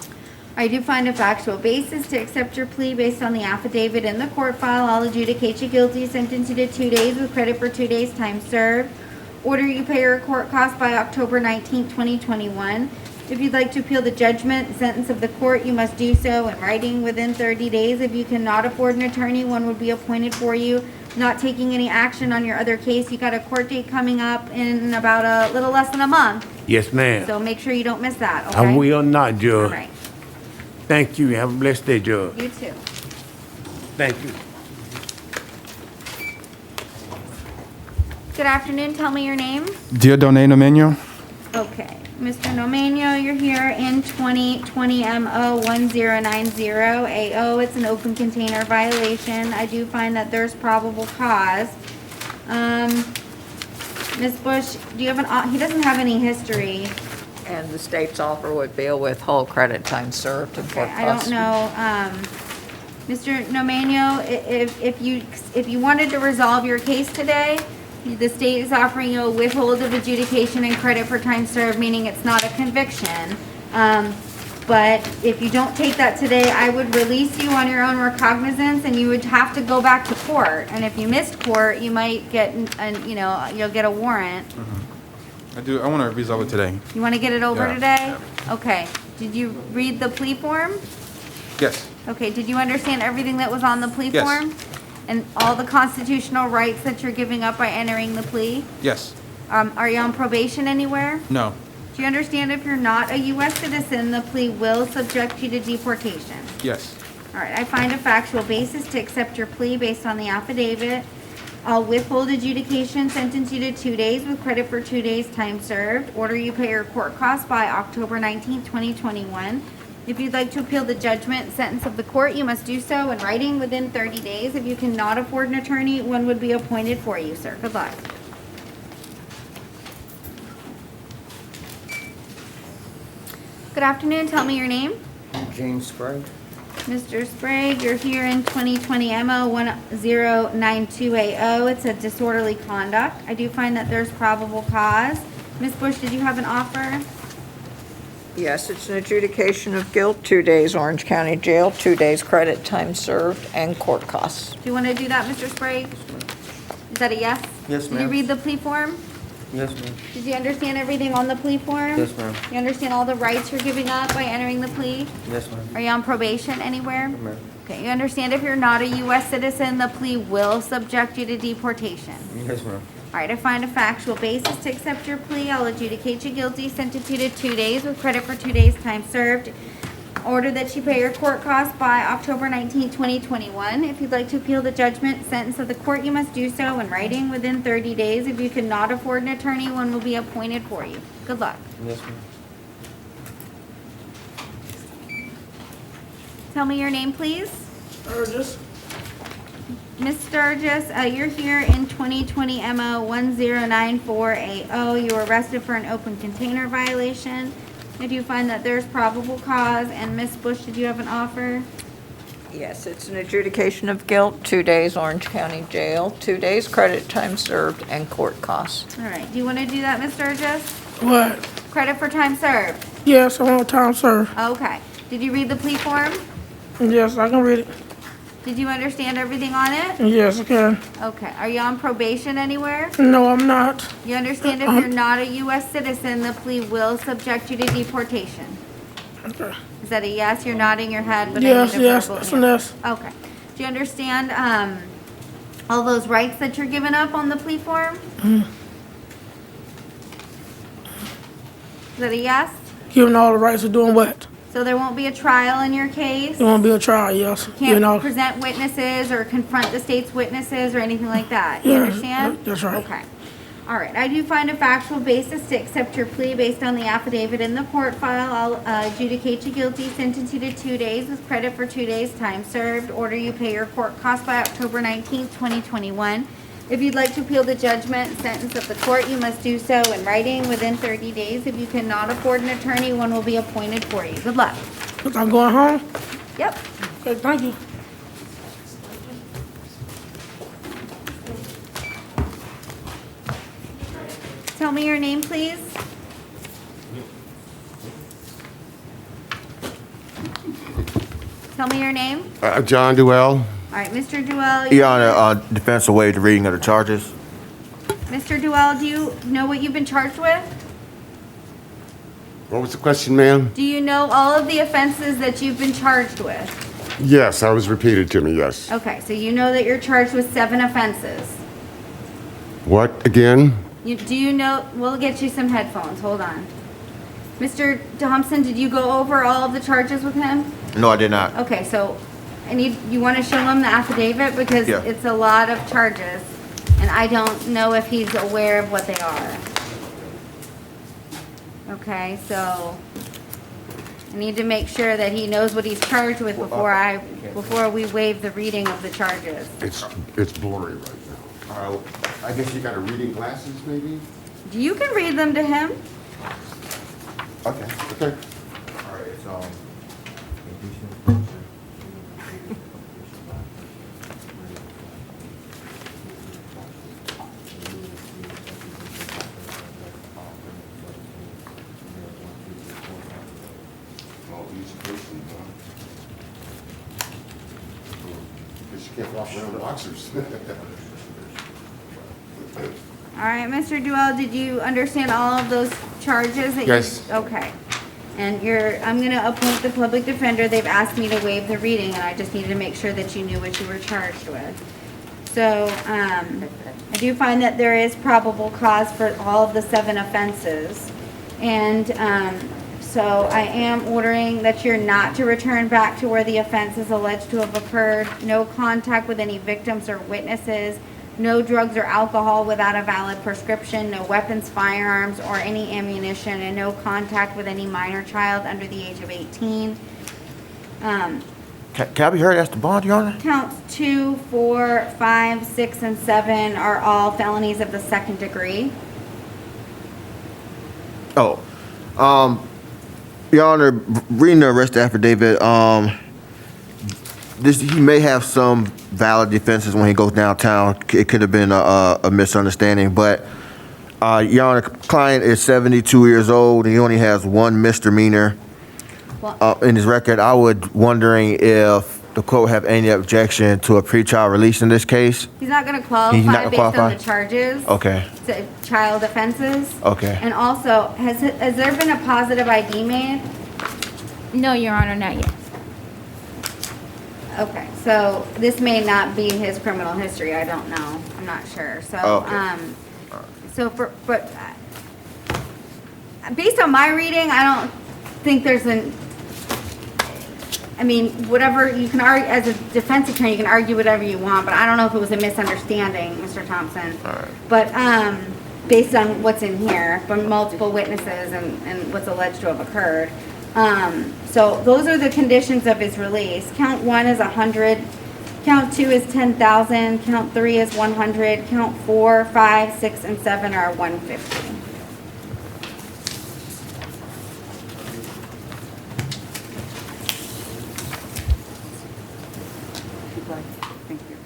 I do find a factual basis to accept your plea based on the affidavit in the court file. I'll adjudicate you guilty, sentence you to 2 days with credit for 2 days' time served. Order you pay your court costs by October 19th, 2021. If you'd like to appeal the judgment and sentence of the court, you must do so in writing within 30 days. If you cannot afford an attorney, one would be appointed for you. Not taking any action on your other case. You got a court date coming up in about a little less than a month. Yes, ma'am. So make sure you don't miss that, okay? I will not, Judge. All right. Thank you. Have a blessed day, Judge. You too. Thank you. Good afternoon. Tell me your name. Diodone Nomenio. Okay. Mr. Nomenio, you're here in 2020 MO 1090AO. It's an open container violation. I do find that there's probable cause. Ms. Bush, do you have he doesn't have any history. And the state's offer would be a withhold credit time served and court Okay, I don't costs. know, Mr. Nomenio, if you wanted to resolve your case today, the state is offering you a withhold of adjudication and credit for time served, meaning it's not a conviction. But if you don't take that today, I would release you on your own recognizance and you would have to go back to court. And if you missed court, you might get, you'll get a warrant. I want to resolve it today. You want to get it over Yeah, today? Okay. Did you read the plea form? Yes. Okay, did you understand everything that was on the plea Yes. form? And all the constitutional rights that you're giving up by entering the plea? Yes. Are you on probation anywhere? No. Do you understand if you're not a U.S. citizen, the plea will subject you to deportation? Yes. All right, I find a factual basis to accept your plea based on the affidavit. I'll withhold adjudication, sentence you to 2 days with credit for 2 days' time served. Order you pay your court costs by October 19th, 2021. If you'd like to appeal the judgment and sentence of the court, you must do so in writing within 30 days. If you cannot afford an attorney, one would be appointed for you, sir. Good luck. Good afternoon. Tell me your name. James Sprague. Mr. Sprague, you're here in 2020 MO 1092AO. It's a disorderly conduct. I do find that there's probable cause. Ms. Bush, did you have an offer? Yes, it's an adjudication of guilt, 2 days Orange County Jail, 2 days credit time served, and court costs. Do you want to do that, Mr. Sprague? Is that a yes? Yes, Did you ma'am. read the plea form? Yes, ma'am. Did you understand everything on the plea form? Yes, ma'am. You understand all the rights you're giving up by entering the plea? Yes, ma'am. Are you on probation anywhere? Yes, ma'am. Okay, you understand if you're not a U.S. citizen, the plea will subject you to deportation. Yes, ma'am. All right, I find a factual basis to accept your plea. I'll adjudicate you guilty, sentence you to 2 days with credit for 2 days' time served. Order that you pay your court costs by October 19, 2021. If you'd like to appeal the judgment sentence of the court, you must do so in writing within 30 days. If you cannot afford an attorney, one will be appointed for you. Good luck. Yes, ma'am. Tell me your name, please. Urges. Ms. Sturgis, you're here in 2020 MO 1094AO. You were arrested for an open container violation. Did you find that there's probable cause? And Ms. Bush, did you have an offer? Yes, it's an adjudication of guilt, 2 days Orange County Jail, 2 days credit time served, and court costs. All right. Do you want to do that, Ms. Sturgis? What? Credit for time served. Yes, I want time served. Okay. Did you read the plea form? Yes, I can read it. Did you understand everything on it? Yes, I can. Okay. Are you on probation anywhere? No, I'm not. You understand if you're not a U.S. citizen, the plea will subject you to deportation. Okay. Is that a yes? You're nodding your head, but Yes, I need a yes, verbal that's an yes. Okay. Do you understand all those rights that you're giving up on the plea form? Is that a yes? Given all the rights of doing what? So there won't be a trial in your case? There won't be a trial, yes. Can't present witnesses or confront the state's witnesses or anything like that. You Yeah, understand? that's right. Okay. All right. I do find a factual basis to accept your plea based on the affidavit in the court file. I'll adjudicate you guilty, sentence you to 2 days with credit for 2 days' time served. Order you pay your court costs by October 19th, 2021. If you'd like to appeal the judgment and sentence of the court, you must do so in writing within 30 days. If you cannot afford an attorney, one will be appointed for you. Good luck. I'm going home? Yep. Okay, thank you. Tell me your name, please. Tell me your name. John Duell. All right, Mr. Duell. Your Honor, defense will waive the reading of the charges. Mr. Duell, do you know what you've been charged with? What was the question, ma'am? Do you know all of the offenses that you've been charged with? Yes, I was repeated to me, yes. Okay, so you know that you're charged with 7 offenses. What, again? Do you know, we'll get you some headphones, hold on. Mr. Thompson, did you go over all of the charges with him? No, I did not. Okay, so you want to show him the affidavit because Yeah. it's a lot of charges and I don't know if he's aware of what they are. Okay, so I need to make sure that he knows what he's charged with before we waive the reading of the charges. It's blurry right now. I guess you got a reading glasses, maybe? You can read them to him. Okay. All right, it's Because you can't walk around in boxers. All right, Mr. Duell, did you understand all of those charges? Yes. Okay. And I'm gonna appoint the public defender. They've asked me to waive the reading, and I just needed to make sure that you knew what you were charged with. So, I do find that there is probable cause for all of the 7 offenses. And, so I am ordering that you're not to return back to where the offense is alleged to have occurred. No contact with any victims or witnesses. No drugs or alcohol without a valid prescription, no weapons, firearms, or any ammunition, and no contact with any minor child under the age of 18. Can I be heard as the bond, Your Honor? Counts 2, 4, 5, 6, and 7 are all felonies of the 2nd degree. Oh, Your Honor, reading the arrest affidavit, he may have some valid defenses when he goes downtown. It could have been a misunderstanding, but Your Honor, client is 72 years old. He only has 1 misdemeanor in his record. I was wondering if the court have any objection to a pretrial release in this case? He's not gonna He's qualify not gonna based on qualify? the charges. Okay, To child offenses. okay. And also, has there been a positive ID made? No, Your Honor, not yet. Okay, so this may not be his criminal history, I don't know, I'm not sure, so, Okay. so but, based on my reading, I don't think there's I mean, whatever, you can argue, as a defense attorney, you can argue whatever you want, but I don't know if it was a misunderstanding, Mr. Thompson. But, based on what's in here, from multiple witnesses and what's alleged to have occurred. So those are the conditions of his release. Count 1 is 100, count 2 is 10,000, count 3 is 100, count 4, 5, 6, and 7 are 150. Thank you.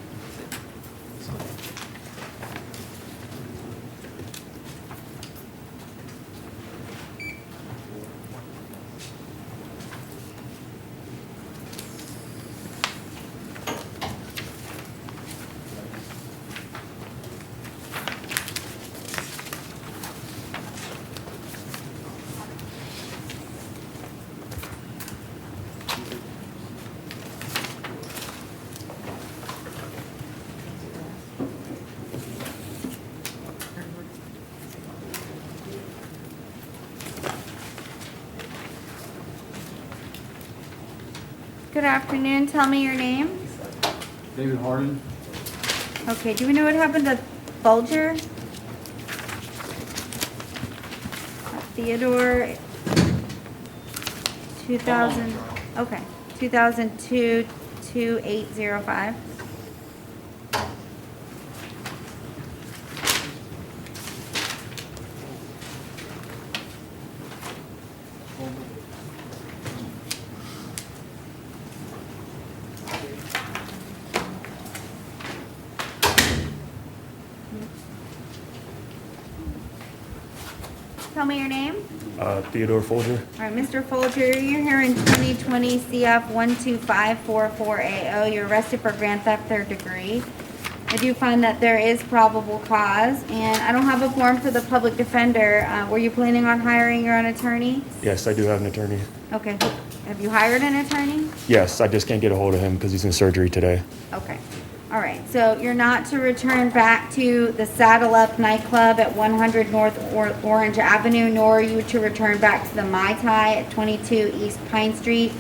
Good afternoon, tell me your name. David Harden. Okay, do we know what happened to Folger? Theodore, 2000, okay, 2002, 2805. Tell me your name. Theodore Folger. All right, Mr. Folger, you're here in 2020 CF 12544AO. You're arrested for grand theft third degree. I do find that there is probable cause, and I don't have a form for the public defender. Were you planning on hiring your own attorney? Yes, I do have an attorney. Okay. Have you hired an attorney? Yes, I just can't get a hold of him because he's in surgery today. Okay. All right, so you're not to return back to the Saddle Up nightclub at 100 North Orange Avenue, nor are you to return back to the Mai Tai at 22 East Pine Street.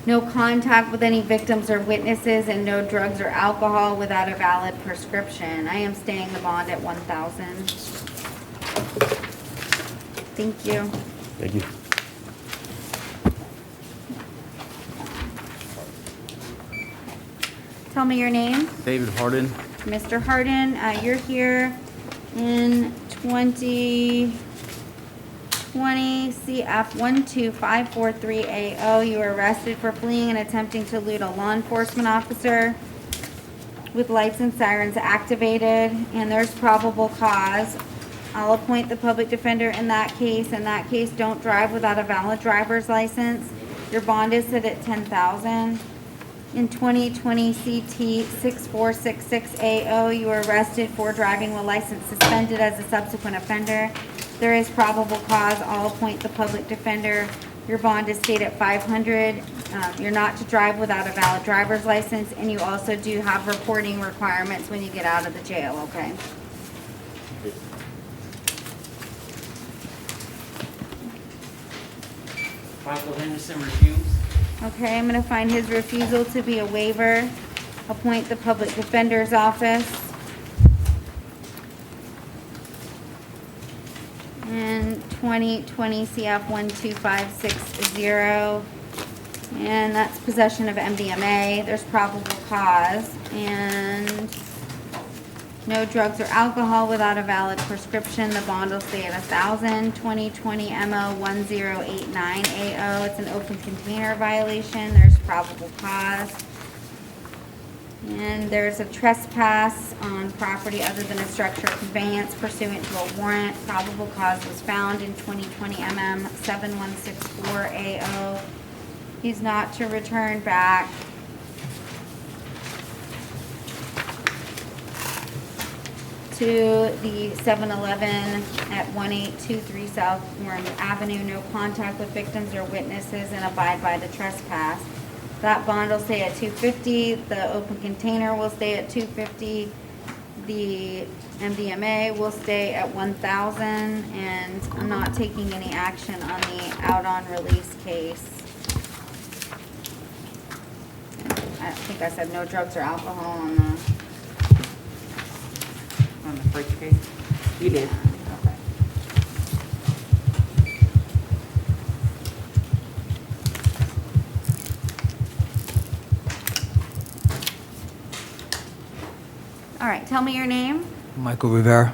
No contact with any victims or witnesses, and no drugs or alcohol without a valid prescription. I am staying the bond at 1,000. Thank you. Thank you. Tell me your name. David Harden. Mr. Harden, you're here in 2020 CF 12543AO. You were arrested for fleeing and attempting to elude a law enforcement officer with lights and sirens activated, and there's probable cause. I'll appoint the public defender in that case. In that case, don't drive without a valid driver's license. Your bond is set at 10,000. In 2020 CT 6466AO, you were arrested for driving with license suspended as a subsequent offender. There is probable cause. I'll appoint the public defender. Your bond is stayed at 500. You're not to drive without a valid driver's license, and you also do have reporting requirements when you get out of the jail, okay? Michael Henderson refused. Okay, I'm gonna find his refusal to be a waiver. Appoint the public defender's office. And 2020 CF 12560. And that's possession of MDMA. There's probable cause. And no drugs or alcohol without a valid prescription. The bond will stay at 1,000. 2020 MO 1089AO. It's an open container violation. There's probable cause. And there's a trespass on property other than a structure or conveyance pursuant to a warrant. Probable cause was found in 2020 MM 7164AO. He's not to return back to the 7-Eleven at 1823 South Warren Avenue. No contact with victims or witnesses and abide by the trespass. That bond will stay at $250. The open container will stay at $250. The MDMA will stay at $1,000, and I'm not taking any action on the out on release case. I think I said no drugs or alcohol on the. On the first case? You did. Okay. All right, tell me your name. Michael Rivera.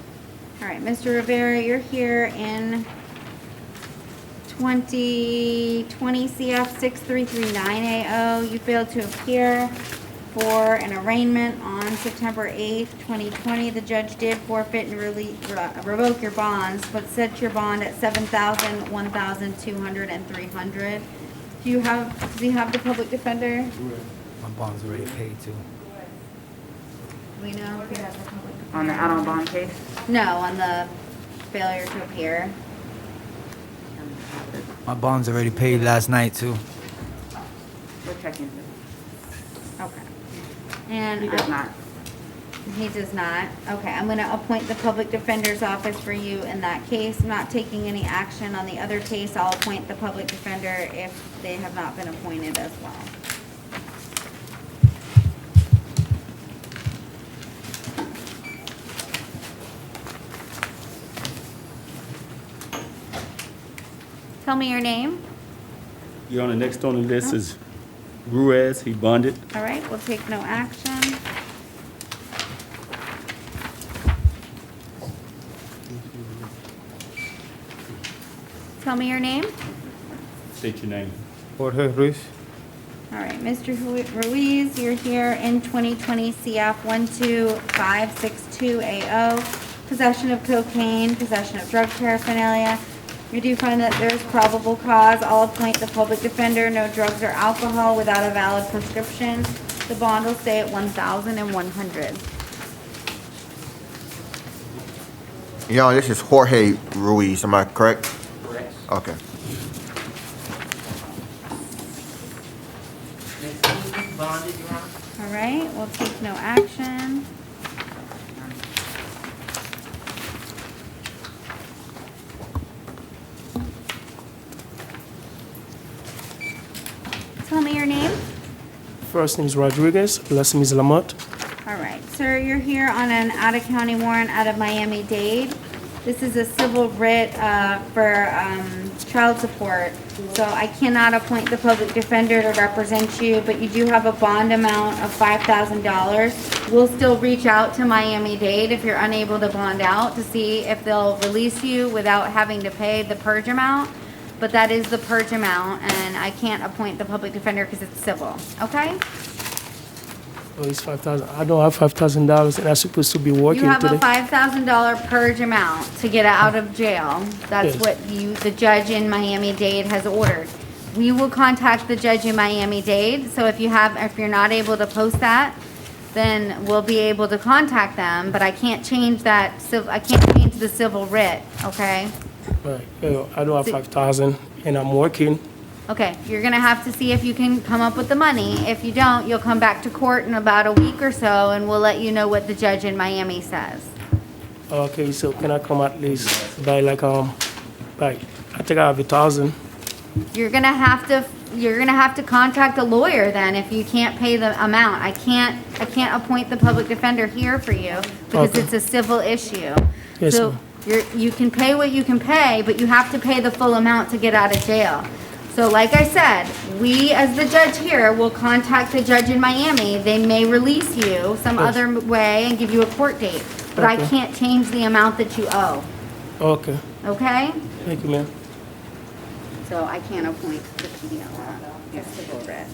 All right, Mr. Rivera, you're here in 2020 CF 6339AO. You failed to appear for an arraignment on September 8th, 2020. The judge did forfeit and revoke your bonds, but set your bond at $7,000, $1,200, and $300. Does he have the public defender? My bond's already paid too. We know if he has the public defender. On the out on bond case? No, on the failure to appear. My bond's already paid last night too. We're checking. Okay. And He does not. He does not? Okay, I'm gonna appoint the public defender's office for you in that case. I'm not taking any action on the other case. I'll appoint the public defender if they have not been appointed as well. Tell me your name. Your Honor, next on the list is Ruiz, he bonded. All right, we'll take no action. Tell me your name. State your name. Jorge Ruiz. All right, Mr. Ruiz, you're here in 2020 CF 12562AO. Possession of cocaine, possession of drug paraphernalia. You do find that there's probable cause. I'll appoint the public defender, no drugs or alcohol without a valid prescription. The bond will stay at $1,100. Your Honor, this is Jorge Ruiz, am I correct? Correct. Okay. Next case is bonded, Your Honor. All right, we'll take no action. Tell me your name. First name is Rodriguez, last name is Lamont. All right, sir, you're here on an out-of-county warrant out of Miami-Dade. This is a civil writ for child support, so I cannot appoint the public defender to represent you, but you do have a bond amount of $5,000. We'll still reach out to Miami-Dade if you're unable to bond out to see if they'll release you without having to pay the purge amount, but that is the purge amount, and I can't appoint the public defender because it's civil, okay? Oh, it's 5,000. I don't have $5,000 and I'm supposed to be working You have today. a $5,000 purge amount to get out of jail. That's Yes. what the judge in Miami-Dade has ordered. We will contact the judge in Miami-Dade, so if you're not able to post that, then we'll be able to contact them, but I can't change that, I can't change the civil writ, okay? Right. I don't have 5,000 and I'm working. Okay, you're gonna have to see if you can come up with the money. If you don't, you'll come back to court in about a week or so, and we'll let you know what the judge in Miami says. Okay, so can I come at least by I think I have 1,000. You're gonna have to contact a lawyer then if you can't pay the amount. I can't appoint the public defender here for you because Okay. it's a civil issue. Yes, So ma'am. you can pay what you can pay, but you have to pay the full amount to get out of jail. So like I said, we as the judge here will contact the judge in Miami. They may release you some Yes. other way and give you a court date, but I Okay. can't change the amount that you owe, Okay. okay? Thank you, ma'am. So I can't appoint the PD on that. Yes, civil writ.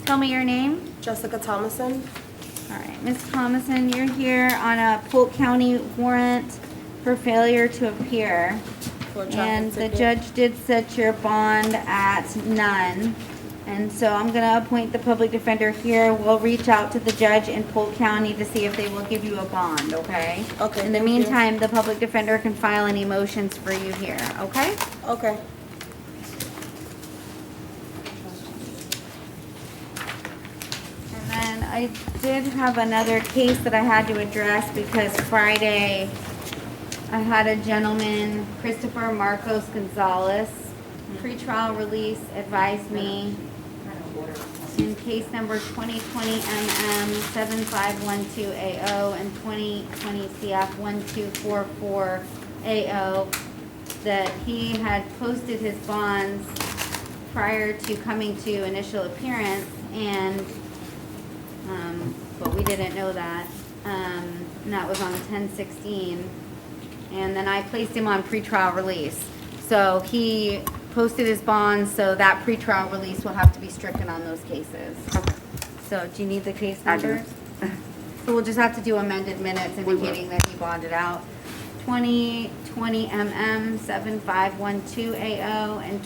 Tell me your name. Jessica Thomason. All right, Ms. Thomason, you're here on a Polk County warrant for failure to appear. For a traffic And the ticket. judge did set your bond at none. And so I'm gonna appoint the public defender here. We'll reach out to the judge in Polk County to see if they will give you a bond, okay? Okay, In the thank you. meantime, the public defender can file any motions for you here, okay? Okay. And then I did have another case that I had to address because Friday I had a gentleman, Christopher Marcos Gonzalez, pretrial release, advised me in case number 2020 MM 7512AO and 2020 CF 1244AO that he had posted his bonds prior to coming to initial appearance and but we didn't know that. And that was on 10/16. And then I placed him on pretrial release. So he posted his bonds, so that pretrial release will have to be stricken on those cases. So do you need the case I do. numbers? So we'll just have to do amended minutes indicating that he bonded out. 2020 MM 7512AO and